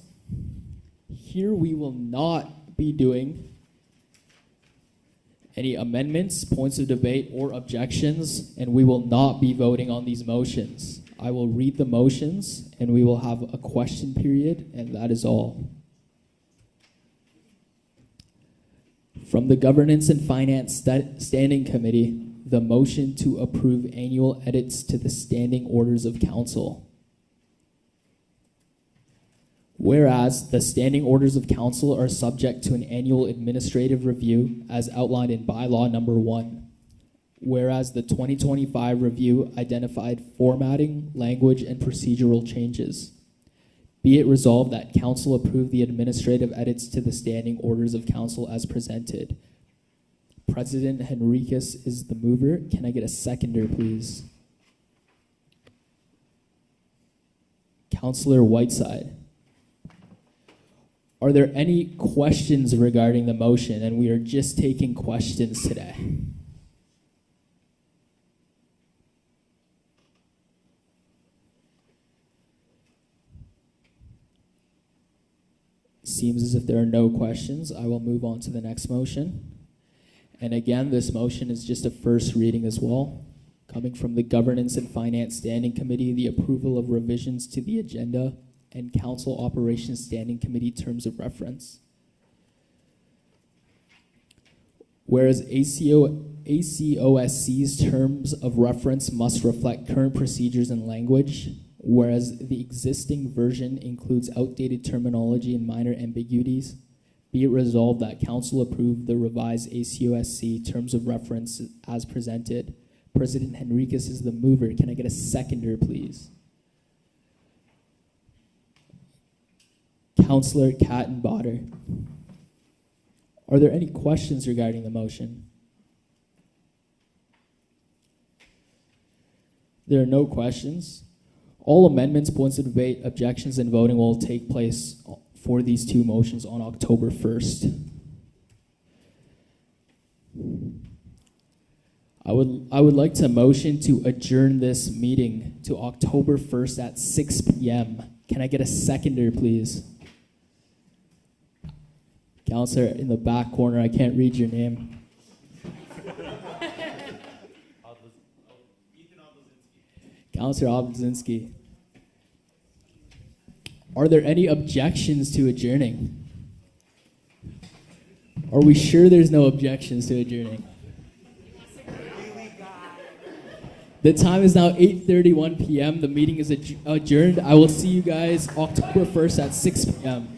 Here we will not be doing any amendments, points of debate, or objections, and we will not be voting on these motions. I will read the motions, and we will have a question period, and that is all. From the Governance and Finance Standing Committee, the motion to approve annual edits to the standing orders of council. Whereas the standing orders of council are subject to an annual administrative review as outlined in bylaw number 1. Whereas the 2025 review identified formatting, language, and procedural changes. Be it resolved that council approve the administrative edits to the standing orders of council as presented. President Henriquez is the mover. Can I get a seconder, please? Councillor Whiteside. Are there any questions regarding the motion? And we are just taking questions today. Seems as if there are no questions. I will move on to the next motion. And again, this motion is just a first reading as well. Coming from the Governance and Finance Standing Committee, the approval of revisions to the agenda and Council Operations Standing Committee terms of reference. Whereas ACOSC's terms of reference must reflect current procedures and language, whereas the existing version includes outdated terminology and minor ambiguities, be it resolved that Council approve the revised ACOSC terms of reference as presented. President Henriquez is the mover. Can I get a seconder, please? Councillor Kattenbotter. Are there any questions regarding the motion? There are no questions. All amendments, points of debate, objections, and voting will take place for these 2 motions on October 1st. I would like to motion to adjourn this meeting to October 1st at 6 p.m. Can I get a seconder, please? Counselor in the back corner, I can't read your name. Counselor Obzinski. Are there any objections to adjourning? Are we sure there's no objections to adjourning? The time is now 8:31 p.m. The meeting is adjourned. I will see you guys October 1st at 6 p.m.